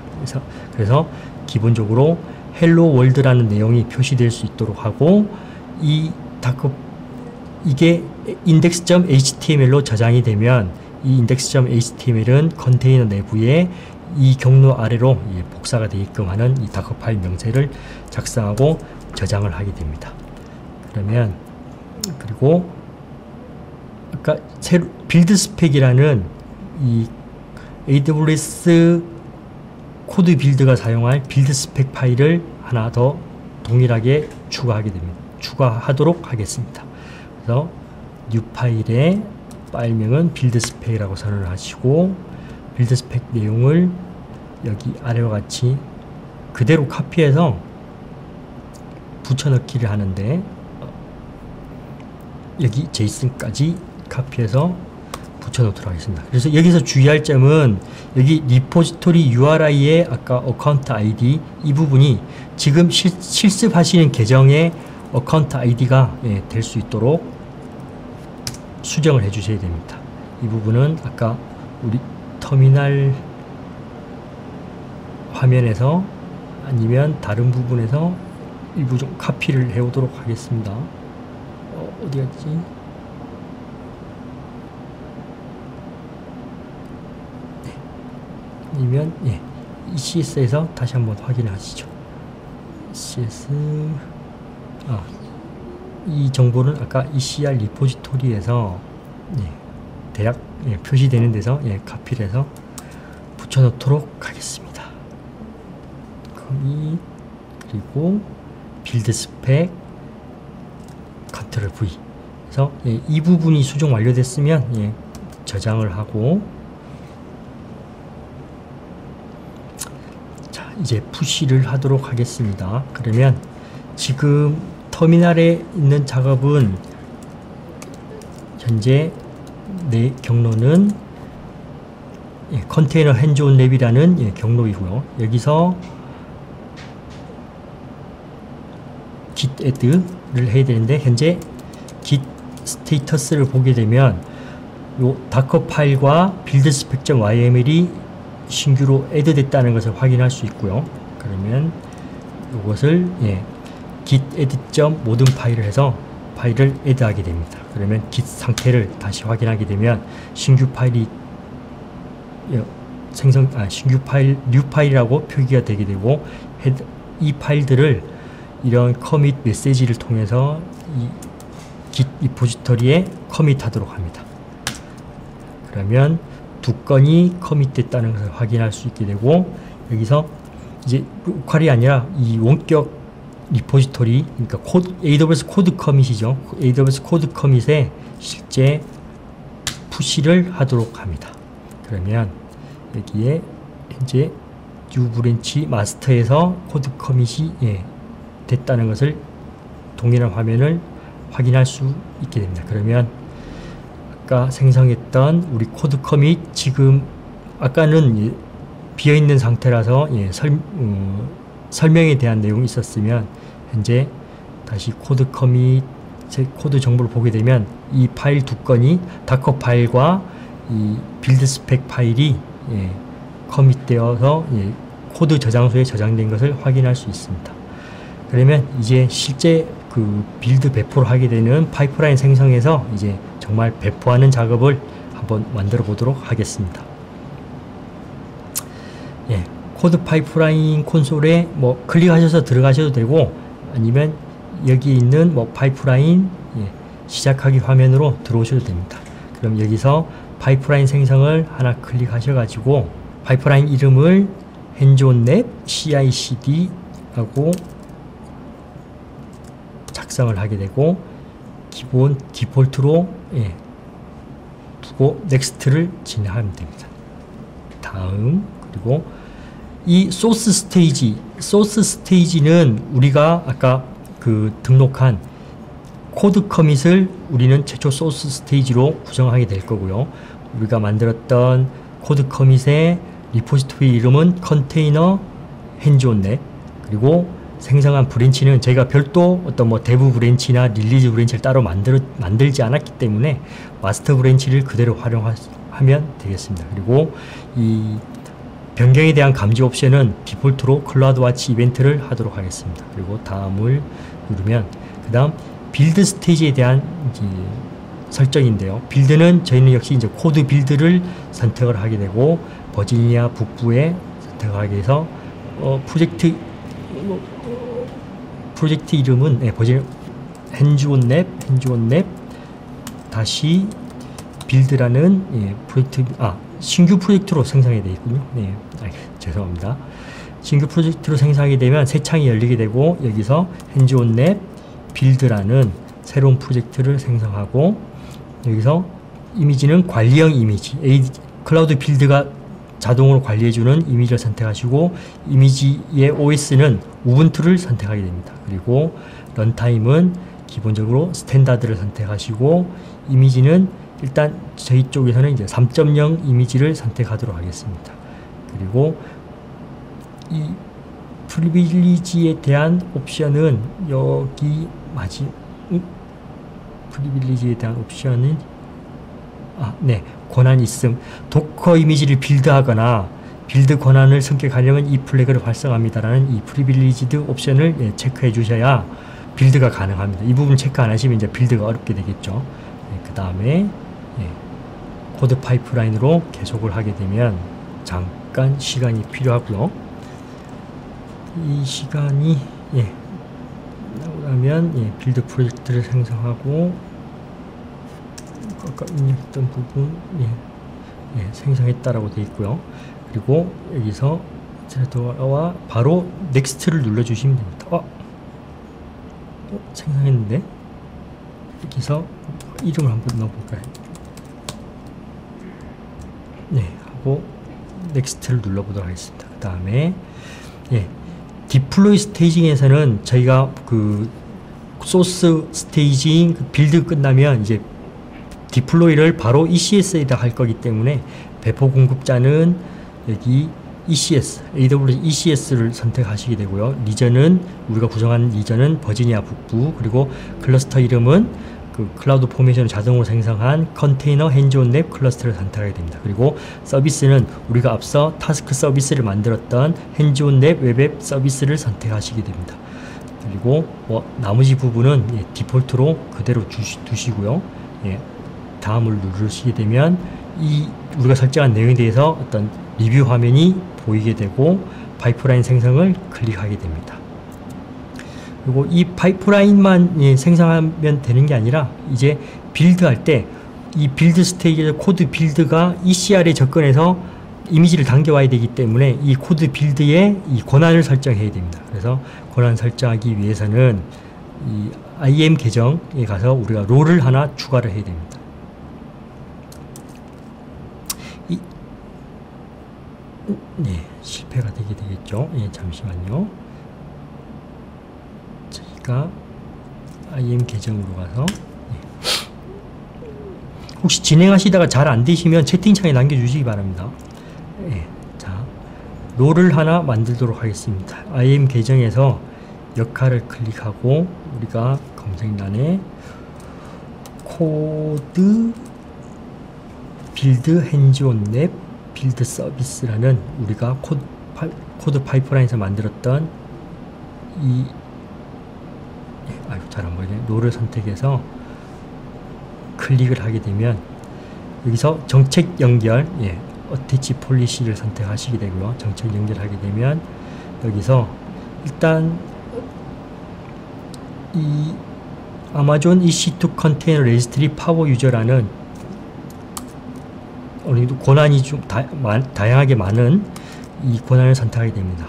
그래서 기본적으로 헬로 월드라는 내용이 표시될 수 있도록 하고 이게 index.html로 저장이 되면 이 index.html은 컨테이너 내부에 이 경로 아래로 복사가 되게끔 하는 이 다커 파일 명세를 작성하고 저장을 하게 됩니다. 그리고 아까 빌드 스펙이라는 이 AWS 코드 빌드가 사용할 빌드 스펙 파일을 하나 더 동일하게 추가하도록 하겠습니다. 그래서 new 파일의 파일명은 빌드 스펙이라고 선언을 하시고 빌드 스펙 내용을 여기 아래와 같이 그대로 카피해서 붙여넣기를 하는데 여기 제이슨까지 카피해서 붙여놓도록 하겠습니다. 그래서 여기서 주의할 점은 여기 리포지토리 URI의 아까 어카운트 ID 이 부분이 지금 실습하시는 계정의 어카운트 아이디가 될 수 있도록 수정을 해 주셔야 됩니다. 이 부분은 아까 우리 터미널 화면에서 아니면 다른 부분에서 일부 좀 카피를 해 오도록 하겠습니다. 어디 갔지? 아니면 ECS에서 다시 한번 확인하시죠. ECS 이 정보는 아까 ECR 리포지토리에서 대략 표시되는 데서 카피를 해서 붙여놓도록 하겠습니다. 그리고 빌드 스펙 컨트롤 V 그래서 이 부분이 수정 완료됐으면 저장을 하고, 자 이제 푸시를 하도록 하겠습니다. 그러면 지금 터미널에 있는 작업은 현재 내 경로는 컨테이너 핸즈온 랩이라는 경로이고요. 여기서 git add를 해야 되는데 현재 git 스테이터스를 보게 되면 요 다커 파일과 빌드 스펙.yml이 신규로 add 됐다는 것을 확인할 수 있고요. 그러면 이것을 git add.모든 파일을 해서 파일을 add 하게 됩니다. 그러면 git 상태를 다시 확인하게 되면 신규 파일이 신규 파일, new 파일이라고 표기가 되게 되고, 이 파일들을 이런 커밋 메시지를 통해서 이 git 리포지토리에 커밋하도록 합니다. 그러면 두 건이 커밋 됐다는 것을 확인할 수 있게 되고, 여기서 이제 로컬이 아니라 이 원격 리포지토리, 그러니까 AWS 코드 커밋이죠. AWS 코드 커밋에 실제 푸시를 하도록 합니다. 그러면 여기에 현재 뉴 브랜치 마스터에서 코드 커밋이 됐다는 것을 동일한 화면을 확인할 수 있게 됩니다. 그러면 아까 생성했던 우리 코드 커밋, 지금 아까는 비어있는 상태라서 설명에 대한 내용이 있었으면 현재 다시 코드 커밋 코드 정보를 보게 되면 이 파일 두 건이 다커 파일과 이 빌드 스펙 파일이 커밋되어서 코드 저장소에 저장된 것을 확인할 수 있습니다. 그러면 이제 실제 그 빌드 배포를 하게 되는 파이프라인 생성해서 이제 정말 배포하는 작업을 한번 만들어 보도록 하겠습니다. 코드 파이프라인 콘솔에 뭐 클릭하셔서 들어가셔도 되고, 아니면 여기 있는 뭐 파이프라인 시작하기 화면으로 들어오셔도 됩니다. 그럼 여기서 파이프라인 생성을 하나 클릭하셔 가지고 파이프라인 이름을 핸즈온랩 CI/CD 하고 작성을 하게 되고, 기본 디폴트로 두고 넥스트를 진행하면 됩니다. 다음, 그리고 이 소스 스테이지는 우리가 아까 그 등록한 코드 커밋을 우리는 최초 소스 스테이지로 구성하게 될 거고요. 우리가 만들었던 코드 커밋의 리포지토리 이름은 컨테이너 핸즈온랩, 그리고 생성한 브랜치는 저희가 별도 어떤 뭐 데브 브랜치나 릴리즈 브랜치를 따로 만들지 않았기 때문에 마스터 브랜치를 그대로 활용하면 되겠습니다. 그리고 이 변경에 대한 감지 옵션은 디폴트로 클라우드 와치 이벤트를 하도록 하겠습니다. 그리고 다음을 누르면 그 다음 빌드 스테이지에 대한 설정인데요. 빌드는 저희는 역시 이제 코드 빌드를 선택을 하게 되고, 버지니아 북부에 선택을 하게 돼서 프로젝트 이름은 핸즈온랩 다시 빌드라는 프로젝트, 신규 프로젝트로 생성이 되어 있군요. 죄송합니다. 신규 프로젝트로 생성하게 되면 새 창이 열리게 되고, 여기서 핸즈온랩 빌드라는 새로운 프로젝트를 생성하고, 여기서 이미지는 관리형 이미지, 클라우드 빌드가 자동으로 관리해주는 이미지를 선택하시고, 이미지의 OS는 우분투를 선택하게 됩니다. 그리고 런타임은 기본적으로 스탠다드를 선택하시고, 이미지는 일단 저희 쪽에서는 이제 3.0 이미지를 선택하도록 하겠습니다. 그리고 이 프리빌리지에 대한 옵션은 여기 프리빌리지에 대한 옵션은 네, 권한이 있음. 도커 이미지를 빌드하거나 빌드 권한을 선택하려면 이 플래그를 활성화합니다라는 이 프리빌리지드 옵션을 체크해 주셔야 빌드가 가능합니다. 이 부분 체크 안 하시면 이제 빌드가 어렵게 되겠죠. 그 다음에 코드 파이프라인으로 계속을 하게 되면 잠깐 시간이 필요하고요. 이 시간이 나오면 빌드 프로젝트를 생성하고 아까 입력했던 부분 생성했다라고 되어 있고요. 그리고 여기서 들어와 바로 넥스트를 눌러주시면 됩니다. 생성했는데 여기서 이름을 한번 넣어볼까요? 네, 하고 넥스트를 눌러보도록 하겠습니다. 그 다음에 디플로이 스테이징에서는 저희가 그 소스 스테이징 빌드 끝나면 이제 디플로이를 바로 ECS에다 할 거기 때문에 배포 공급자는 여기 ECS, AWS ECS를 선택하시게 되고요. 리전은 우리가 구성한 리전은 버지니아 북부, 그리고 클러스터 이름은 그 클라우드 포메이션을 자동으로 생성한 컨테이너 핸즈온 랩 클러스터를 선택하게 됩니다. 그리고 서비스는 우리가 앞서 타스크 서비스를 만들었던 핸즈온 랩 웹앱 서비스를 선택하시게 됩니다. 그리고 나머지 부분은 디폴트로 그대로 두시고요. 다음을 누르시게 되면 이 우리가 설정한 내용에 대해서 어떤 리뷰 화면이 보이게 되고 파이프라인 생성을 클릭하게 됩니다. 그리고 이 파이프라인만 생성하면 되는 게 아니라 이제 빌드할 때 이 빌드 스테이지에서 코드 빌드가 ECR에 접근해서 이미지를 당겨와야 되기 때문에 이 코드 빌드에 이 권한을 설정해야 됩니다. 그래서 권한 설정하기 위해서는 이 IAM 계정에 가서 우리가 롤을 하나 추가를 해야 됩니다. 실패가 되게 되겠죠. 잠시만요. 저희가 IAM 계정으로 가서 혹시 진행하시다가 잘 안 되시면 채팅창에 남겨주시기 바랍니다. 자, 롤을 하나 만들도록 하겠습니다. IAM 계정에서 역할을 클릭하고 우리가 검색란에 코드 빌드 핸즈온 랩 빌드 서비스라는 우리가 코드 파이프라인에서 만들었던 잘 안 보이네. 롤을 선택해서 클릭을 하게 되면 여기서 정책 연결, 어태치 폴리시를 선택하시게 되고요. 정책 연결하게 되면 여기서 일단 이 아마존 EC2 컨테이너 레지스트리 파워 유저라는 어느 정도 권한이 좀 다양하게 많은 이 권한을 선택하게 됩니다.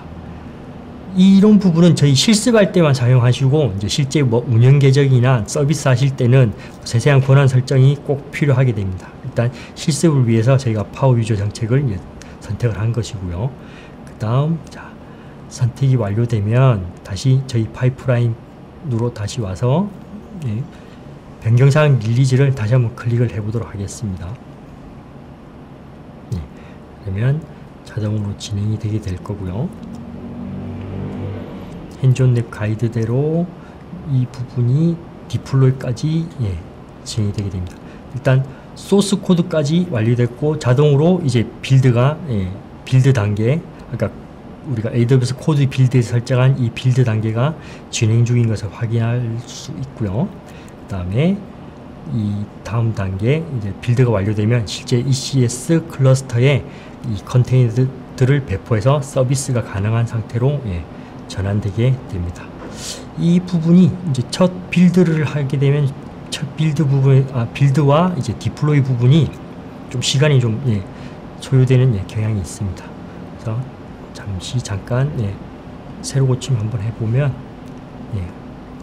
이런 부분은 저희 실습할 때만 사용하시고 이제 실제 운영 계정이나 서비스 하실 때는 세세한 권한 설정이 꼭 필요하게 됩니다. 일단 실습을 위해서 저희가 파워 유저 정책을 선택을 한 것이고요. 그 다음 선택이 완료되면 다시 저희 파이프라인으로 다시 와서 변경사항 릴리즈를 다시 한번 클릭을 해보도록 하겠습니다. 그러면 자동으로 진행이 되게 될 거고요. 핸즈온 랩 가이드대로 이 부분이 디플로이까지 진행이 되게 됩니다. 일단 소스 코드까지 완료됐고 자동으로 이제 빌드가 빌드 단계, 아까 우리가 AWS 코드 빌드에서 설정한 이 빌드 단계가 진행 중인 것을 확인할 수 있고요. 그 다음에 이 다음 단계 이제 빌드가 완료되면 실제 ECS 클러스터에 이 컨테이너들을 배포해서 서비스가 가능한 상태로 전환되게 됩니다. 이 부분이 이제 첫 빌드를 하게 되면 첫 빌드 부분, 빌드와 이제 디플로이 부분이 좀 시간이 좀 소요되는 경향이 있습니다. 그래서 잠깐 새로 고침 한번 해보면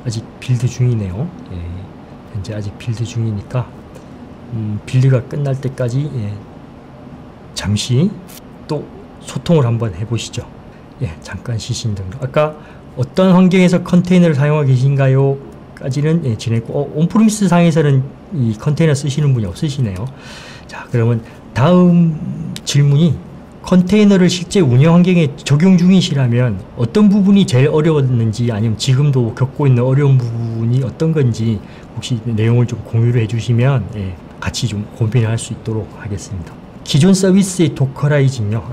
아직 빌드 중이네요. 현재 아직 빌드 중이니까 빌드가 끝날 때까지 잠시 또 소통을 한번 해보시죠. 잠깐 시신 등록. 아까 어떤 환경에서 컨테이너를 사용하고 계신가요? 까지는 진행했고, 온프리미스 상에서는 이 컨테이너 쓰시는 분이 없으시네요. 자, 그러면 다음 질문이 컨테이너를 실제 운영 환경에 적용 중이시라면 어떤 부분이 제일 어려웠는지 아니면 지금도 겪고 있는 어려운 부분이 어떤 건지 혹시 내용을 좀 공유를 해주시면 같이 좀 고민을 할 수 있도록 하겠습니다. 기존 서비스의 도커라이징요.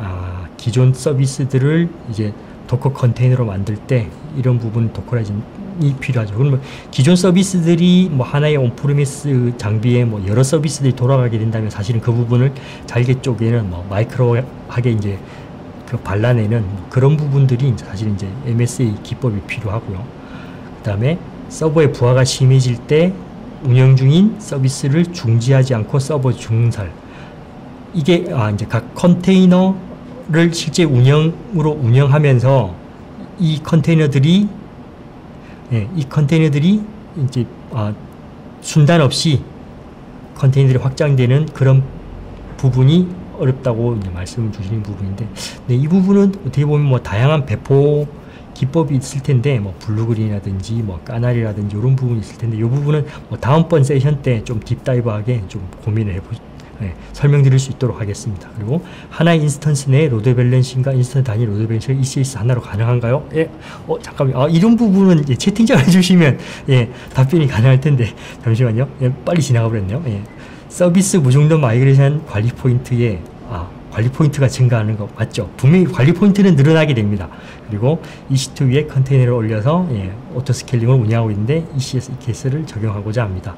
기존 서비스들을 이제 도커 컨테이너로 만들 때 이런 부분 도커라이징이 필요하죠. 그러면 기존 서비스들이 뭐 하나의 온프리미스 장비에 뭐 여러 서비스들이 돌아가게 된다면 사실은 그 부분을 잘게 쪼개는 뭐 마이크로하게 이제 그 발라내는 그런 부분들이 이제 사실은 이제 MSA 기법이 필요하고요. 그 다음에 서버의 부하가 심해질 때 운영 중인 서비스를 중지하지 않고 서버 중설. 이게 이제 각 컨테이너를 실제 운영하면서 이 컨테이너들이 이제 순단 없이 컨테이너들이 확장되는 그런 부분이 어렵다고 이제 말씀을 주시는 부분인데, 이 부분은 어떻게 보면 뭐 다양한 배포 기법이 있을 텐데, 뭐 블루그린이라든지 뭐 까나리라든지 이런 부분이 있을 텐데, 이 부분은 뭐 다음번 세션 때 좀 딥다이브하게 좀 고민을 설명드릴 수 있도록 하겠습니다. 그리고 하나의 인스턴스 내에 로드 밸런싱과 인스턴스 단위 로드 밸런싱 ECS 하나로 가능한가요? 잠깐만요. 이런 부분은 채팅창 해주시면 답변이 가능할 텐데 잠시만요. 빨리 지나가 버렸네요. 서비스 무중단 마이그레이션 관리 포인트에 관리 포인트가 증가하는 거 맞죠? 분명히 관리 포인트는 늘어나게 됩니다. 그리고 EC2 위에 컨테이너를 올려서 오토 스케일링을 운영하고 있는데 ECS EKS를 적용하고자 합니다.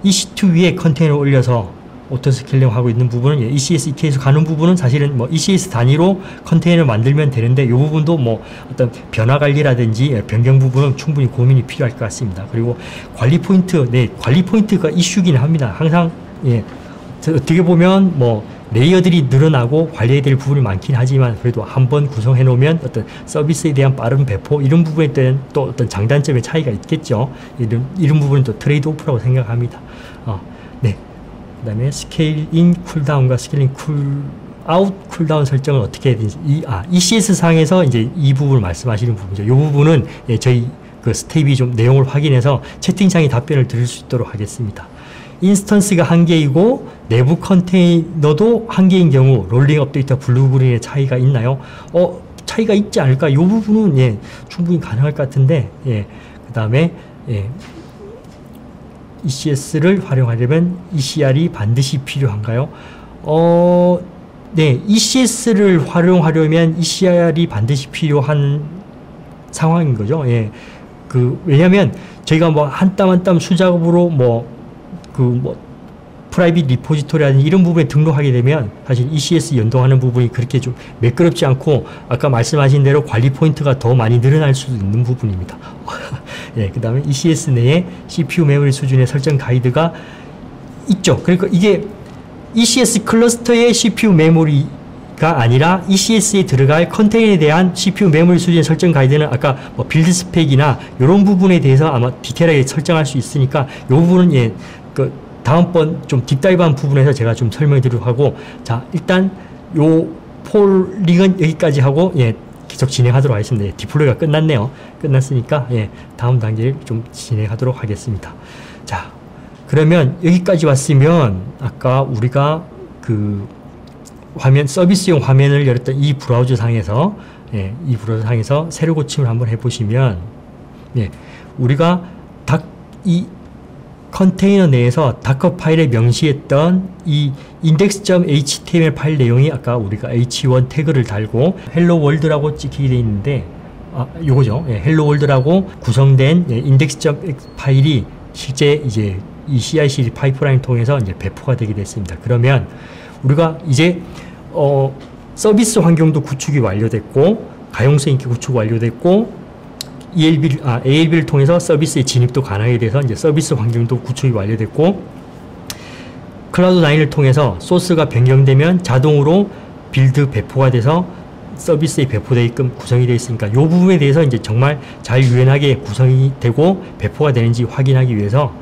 EC2 위에 컨테이너를 올려서 오토 스케일링 하고 있는 부분은 ECS, EKS 가는 부분은 사실은 뭐 ECS 단위로 컨테이너를 만들면 되는데, 이 부분도 뭐 어떤 변화 관리라든지 변경 부분은 충분히 고민이 필요할 것 같습니다. 그리고 관리 포인트, 관리 포인트가 이슈긴 합니다. 항상 어떻게 보면 뭐 레이어들이 늘어나고 관리해야 될 부분이 많긴 하지만 그래도 한번 구성해 놓으면 어떤 서비스에 대한 빠른 배포 이런 부분에 대한 또 어떤 장단점의 차이가 있겠죠. 이런 부분은 또 트레이드 오프라고 생각합니다. 그 다음에 스케일 인 쿨다운과 스케일 인 쿨아웃 쿨다운 설정을 어떻게 해야 되는지 ECS 상에서 이제 이 부분을 말씀하시는 부분이죠. 이 부분은 저희 그 스텝이 좀 내용을 확인해서 채팅창에 답변을 드릴 수 있도록 하겠습니다. 인스턴스가 한 개이고 내부 컨테이너도 한 개인 경우 롤링 업데이트와 블루그린의 차이가 있나요? 차이가 있지 않을까? 이 부분은 충분히 가능할 것 같은데, 그 다음에 ECS를 활용하려면 ECR이 반드시 필요한가요? ECS를 활용하려면 ECR이 반드시 필요한 상황인 거죠. 왜냐면 저희가 뭐 한 땀 한 땀 수작업으로 프라이빗 리포지토리라든지 이런 부분에 등록하게 되면 사실 ECS 연동하는 부분이 그렇게 좀 매끄럽지 않고 아까 말씀하신 대로 관리 포인트가 더 많이 늘어날 수도 있는 부분입니다. 그 다음에 ECS 내에 CPU 메모리 수준의 설정 가이드가 있죠. 그러니까 이게 ECS 클러스터의 CPU 메모리가 아니라 ECS에 들어갈 컨테이너에 대한 CPU 메모리 수준의 설정 가이드는 아까 뭐 빌드 스펙이나 이런 부분에 대해서 아마 디테일하게 설정할 수 있으니까 이 부분은 다음번 좀 딥다이브한 부분에서 제가 좀 설명을 드리도록 하고, 자, 일단 요 폴링은 여기까지 하고 계속 진행하도록 하겠습니다. 디플로이가 끝났네요. 끝났으니까 다음 단계를 좀 진행하도록 하겠습니다. 자, 그러면 여기까지 왔으면 아까 우리가 그 화면 서비스용 화면을 열었던 이 브라우저 상에서 새로 고침을 한번 해보시면 우리가 이 컨테이너 내에서 다커 파일에 명시했던 이 index.html 파일 내용이 아까 우리가 h1 태그를 달고 hello world라고 찍히게 되어 있는데 요거죠. hello world라고 구성된 index.x 파일이 실제 이제 이 CI/CD 파이프라인 통해서 이제 배포가 되게 됐습니다. 그러면 우리가 이제 서비스 환경도 구축이 완료됐고 가용성 있게 구축 완료됐고 ALB를 통해서 서비스의 진입도 가능하게 돼서 이제 서비스 환경도 구축이 완료됐고, 클라우드9을 통해서 소스가 변경되면 자동으로 빌드 배포가 돼서 서비스에 배포되게끔 구성이 되어 있으니까 이 부분에 대해서 이제 정말 잘 유연하게 구성이 되고 배포가 되는지 확인하기 위해서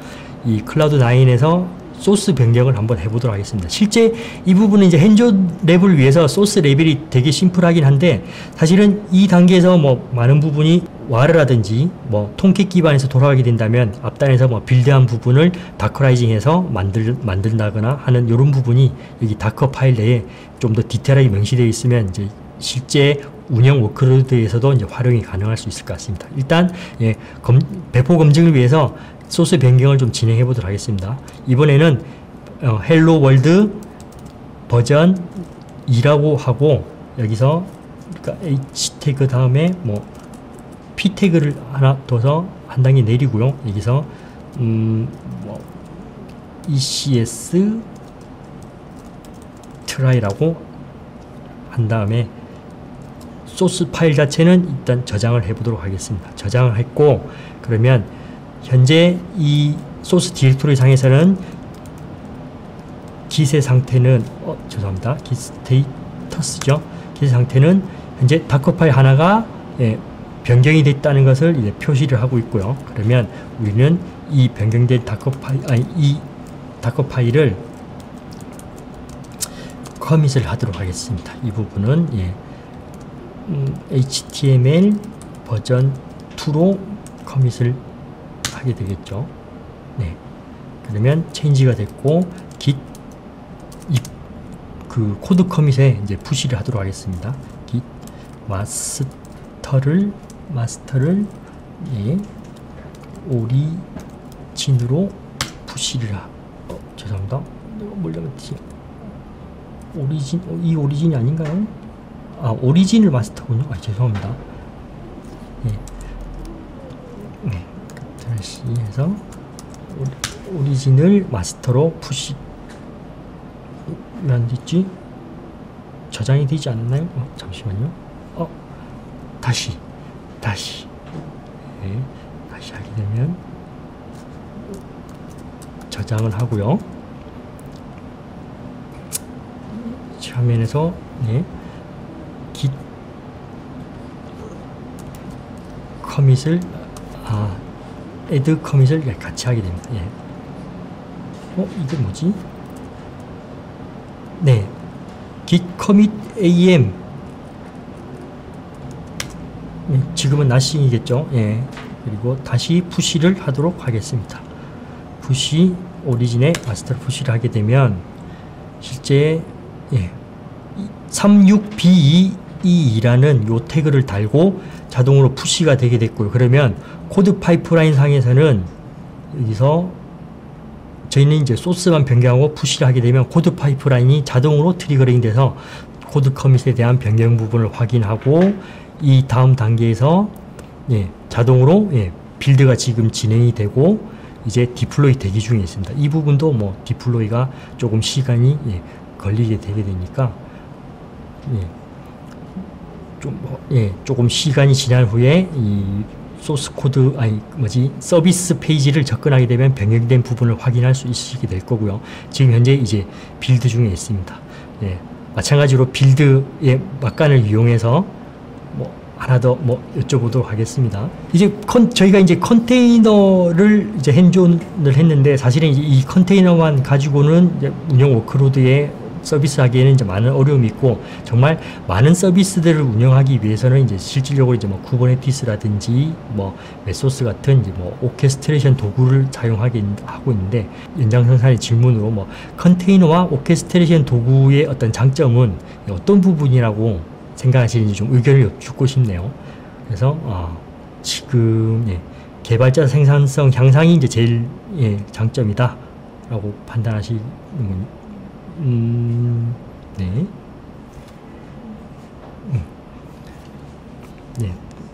이 클라우드9에서 소스 변경을 한번 해보도록 하겠습니다. 실제 이 부분은 이제 핸즈 랩을 위해서 소스 레벨이 되게 심플하긴 한데, 사실은 이 단계에서 뭐 많은 부분이 와르라든지 뭐 통캣 기반에서 돌아가게 된다면 앞단에서 뭐 빌드한 부분을 다커라이징해서 만든다거나 하는 이런 부분이 여기 다커 파일 내에 좀 더 디테일하게 명시되어 있으면 이제 실제 운영 워크로드에서도 이제 활용이 가능할 수 있을 것 같습니다. 일단 예, 배포 검증을 위해서 소스 변경을 좀 진행해 보도록 하겠습니다. 이번에는 헬로 월드 버전 2라고 하고, 여기서 그러니까 H 태그 다음에 뭐 P 태그를 하나 둬서 한 단계 내리고요. 여기서 뭐 ECS 트라이라고 한 다음에 소스 파일 자체는 일단 저장을 해 보도록 하겠습니다. 저장을 했고, 그러면 현재 이 소스 디렉토리 상에서는 기세 상태는 죄송합니다. 스테이터스죠. 기세 상태는 현재 다커 파일 하나가 변경이 됐다는 것을 이제 표시를 하고 있고요. 그러면 우리는 이 변경된 이 다커 파일을 커밋을 하도록 하겠습니다. 이 부분은 HTML 버전 2로 커밋을 하게 되겠죠. 네. 그러면 체인지가 됐고, git 그 코드 커밋에 이제 푸시를 하도록 하겠습니다. git 마스터를 오리진으로 푸시를 죄송합니다. 뭘 잡았지? 오리진, 이 오리진이 아닌가요? 아, 오리진을 마스터군요. 아, 죄송합니다. 네. 네. 다시 해서 오리진을 마스터로 푸시. 왜 안 됐지? 저장이 되지 않나요? 잠시만요. 다시. 네. 다시 하게 되면 저장을 하고요. 화면에서 git 커밋을 add 커밋을 같이 하게 됩니다. 이게 뭐지? 네, git commit am. 지금은 nothing이겠죠. 그리고 다시 푸시를 하도록 하겠습니다. 푸시 오리진에 마스터 푸시를 하게 되면 실제 36B2E라는 요 태그를 달고 자동으로 푸시가 되게 됐고요. 그러면 코드 파이프라인 상에서는 여기서 저희는 이제 소스만 변경하고 푸시를 하게 되면 코드 파이프라인이 자동으로 트리거링 돼서 코드 커밋에 대한 변경 부분을 확인하고, 이 다음 단계에서 자동으로 빌드가 지금 진행이 되고 이제 디플로이 대기 중에 있습니다. 이 부분도 뭐 디플로이가 조금 시간이 걸리게 되게 되니까 조금 시간이 지난 후에 이 소스 코드 서비스 페이지를 접근하게 되면 변경된 부분을 확인할 수 있게 될 거고요. 지금 현재 이제 빌드 중에 있습니다. 마찬가지로 빌드의 막간을 이용해서 뭐 하나 더 여쭤보도록 하겠습니다. 이제 저희가 이제 컨테이너를 이제 핸즈온을 했는데, 사실은 이제 이 컨테이너만 가지고는 이제 운영 워크로드에 서비스 하기에는 이제 많은 어려움이 있고, 정말 많은 서비스들을 운영하기 위해서는 이제 실질적으로 이제 뭐 쿠버네티스라든지 뭐 메소스 같은 이제 뭐 오케스트레이션 도구를 사용하고 있는데, 연장선상의 질문으로 뭐 컨테이너와 오케스트레이션 도구의 어떤 장점은 어떤 부분이라고 생각하시는지 좀 의견을 여쭙고 싶네요. 그래서 지금 개발자 생산성 향상이 이제 제일 장점이다 라고 판단하시는 분.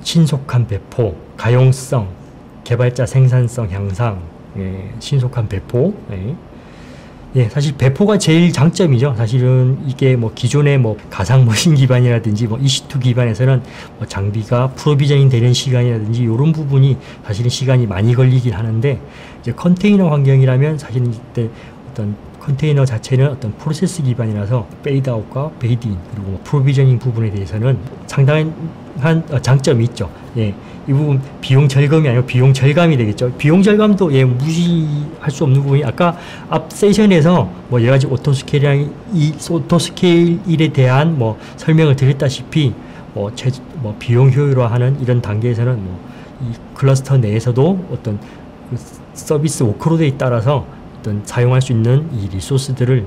신속한 배포, 가용성, 개발자 생산성 향상, 신속한 배포. 사실 배포가 제일 장점이죠. 사실은 이게 뭐 기존의 뭐 가상 머신 기반이라든지 뭐 EC2 기반에서는 뭐 장비가 프로비저닝 되는 시간이라든지 이런 부분이 사실은 시간이 많이 걸리긴 하는데, 이제 컨테이너 환경이라면 사실은 이때 어떤 컨테이너 자체는 어떤 프로세스 기반이라서 페이드 아웃과 페이드 인 그리고 뭐 프로비저닝 부분에 대해서는 상당한 장점이 있죠. 예, 이 부분 비용 절감이 아니고 비용 절감이 되겠죠. 비용 절감도 예, 무시할 수 없는 부분이 아까 앞 세션에서 뭐 여러 가지 오토스케일이랑 이 오토스케일에 대한 뭐 설명을 드렸다시피 뭐 비용 효율화하는 이런 단계에서는 뭐 이 클러스터 내에서도 어떤 그 서비스 워크로드에 따라서 어떤 사용할 수 있는 이 리소스들을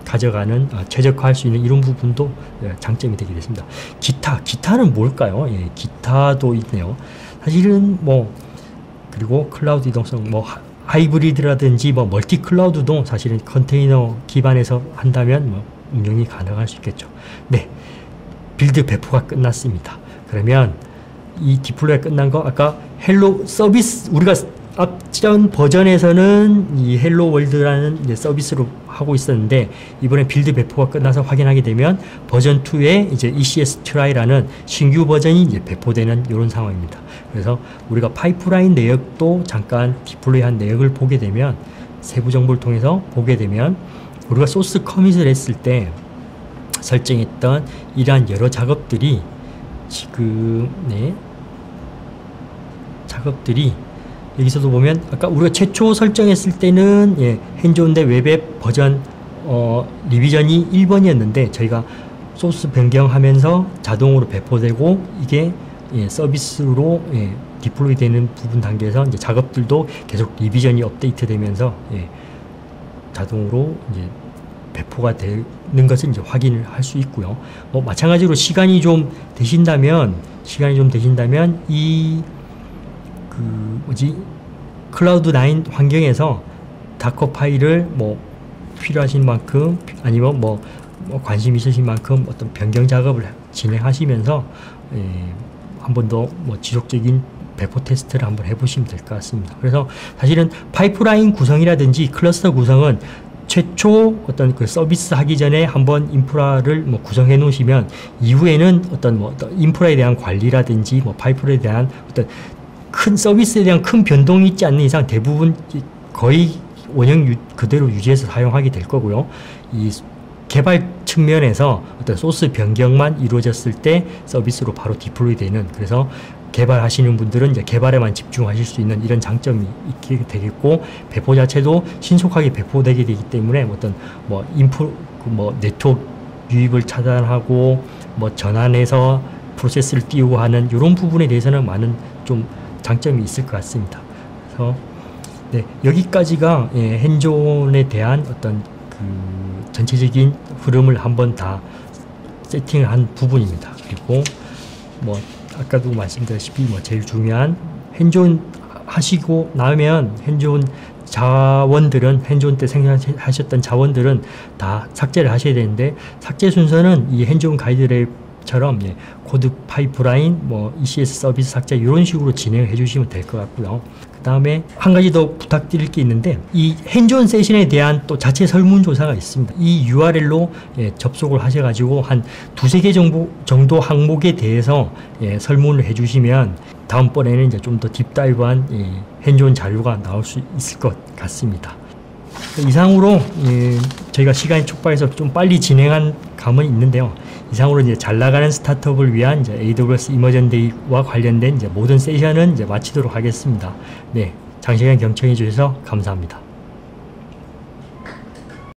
가져가는 최적화할 수 있는 이런 부분도 장점이 되게 됐습니다. 기타는 뭘까요? 예, 기타도 있네요. 사실은 뭐 그리고 클라우드 이동성 뭐 하이브리드라든지 뭐 멀티 클라우드도 사실은 컨테이너 기반에서 한다면 뭐 운영이 가능할 수 있겠죠. 네, 빌드 배포가 끝났습니다. 그러면 이 디플로이가 끝난 거 아까 헬로 서비스 우리가 앞전 버전에서는 이 헬로 월드라는 이제 서비스로 하고 있었는데 이번에 빌드 배포가 끝나서 확인하게 되면 버전 2에 이제 ECS 트라이라는 신규 버전이 이제 배포되는 이런 상황입니다. 그래서 우리가 파이프라인 내역도 잠깐 디플로이한 내역을 보게 되면 세부 정보를 통해서 보게 되면 우리가 소스 커밋을 했을 때 설정했던 이러한 여러 작업들이 지금 작업들이 여기서도 보면 아까 우리가 최초 설정했을 때는 예, 핸즈온 대 웹앱 버전 리비전이 1번이었는데 저희가 소스 변경하면서 자동으로 배포되고 이게 예, 서비스로 예, 디플로이 되는 부분 단계에서 이제 작업들도 계속 리비전이 업데이트 되면서 예, 자동으로 이제 배포가 되는 것을 이제 확인을 할 수 있고요. 뭐 마찬가지로 시간이 좀 되신다면 이 클라우드9 환경에서 다커 파일을 뭐 필요하신 만큼 아니면 뭐 관심 있으신 만큼 어떤 변경 작업을 진행하시면서 한 번 더 뭐 지속적인 배포 테스트를 한번 해보시면 될 것 같습니다. 그래서 사실은 파이프라인 구성이라든지 클러스터 구성은 최초 어떤 그 서비스 하기 전에 한번 인프라를 뭐 구성해 놓으시면 이후에는 어떤 뭐 인프라에 대한 관리라든지 뭐 파이프에 대한 어떤 큰 서비스에 대한 큰 변동이 있지 않는 이상 대부분 거의 원형 그대로 유지해서 사용하게 될 거고요. 이 개발 측면에서 어떤 소스 변경만 이루어졌을 때 서비스로 바로 디플로이 되는 그래서 개발하시는 분들은 이제 개발에만 집중하실 수 있는 이런 장점이 있게 되겠고 배포 자체도 신속하게 배포되게 되기 때문에 어떤 뭐 네트워크 유입을 차단하고 뭐 전환해서 프로세스를 띄우고 하는 이런 부분에 대해서는 많은 좀 장점이 있을 것 같습니다. 그래서 네, 여기까지가 핸즈온에 대한 어떤 그 전체적인 흐름을 한번 다 세팅을 한 부분입니다. 그리고 뭐 아까도 말씀드렸다시피 뭐 제일 중요한 핸즈온 하시고 나면 핸즈온 자원들은 핸즈온 때 생산하셨던 자원들은 다 삭제를 하셔야 되는데 삭제 순서는 이 핸즈온 가이드랩처럼 코드 파이프라인, 뭐 ECS 서비스 삭제 이런 식으로 진행을 해주시면 될 것 같고요. 그 다음에 한 가지 더 부탁드릴 게 있는데 이 핸즈온 세션에 대한 또 자체 설문조사가 있습니다. 이 URL로 접속을 하셔가지고 한 두세 개 정도 항목에 대해서 설문을 해주시면 다음번에는 이제 좀 더 딥다이브한 핸즈온 자료가 나올 수 있을 것 같습니다. 이상으로 저희가 시간이 촉박해서 좀 빨리 진행한 감은 있는데요. 이상으로 이제 잘 나가는 스타트업을 위한 이제 AWS 이머전 데이와 관련된 이제 모든 세션은 이제 마치도록 하겠습니다. 네, 장시간 경청해 주셔서 감사합니다.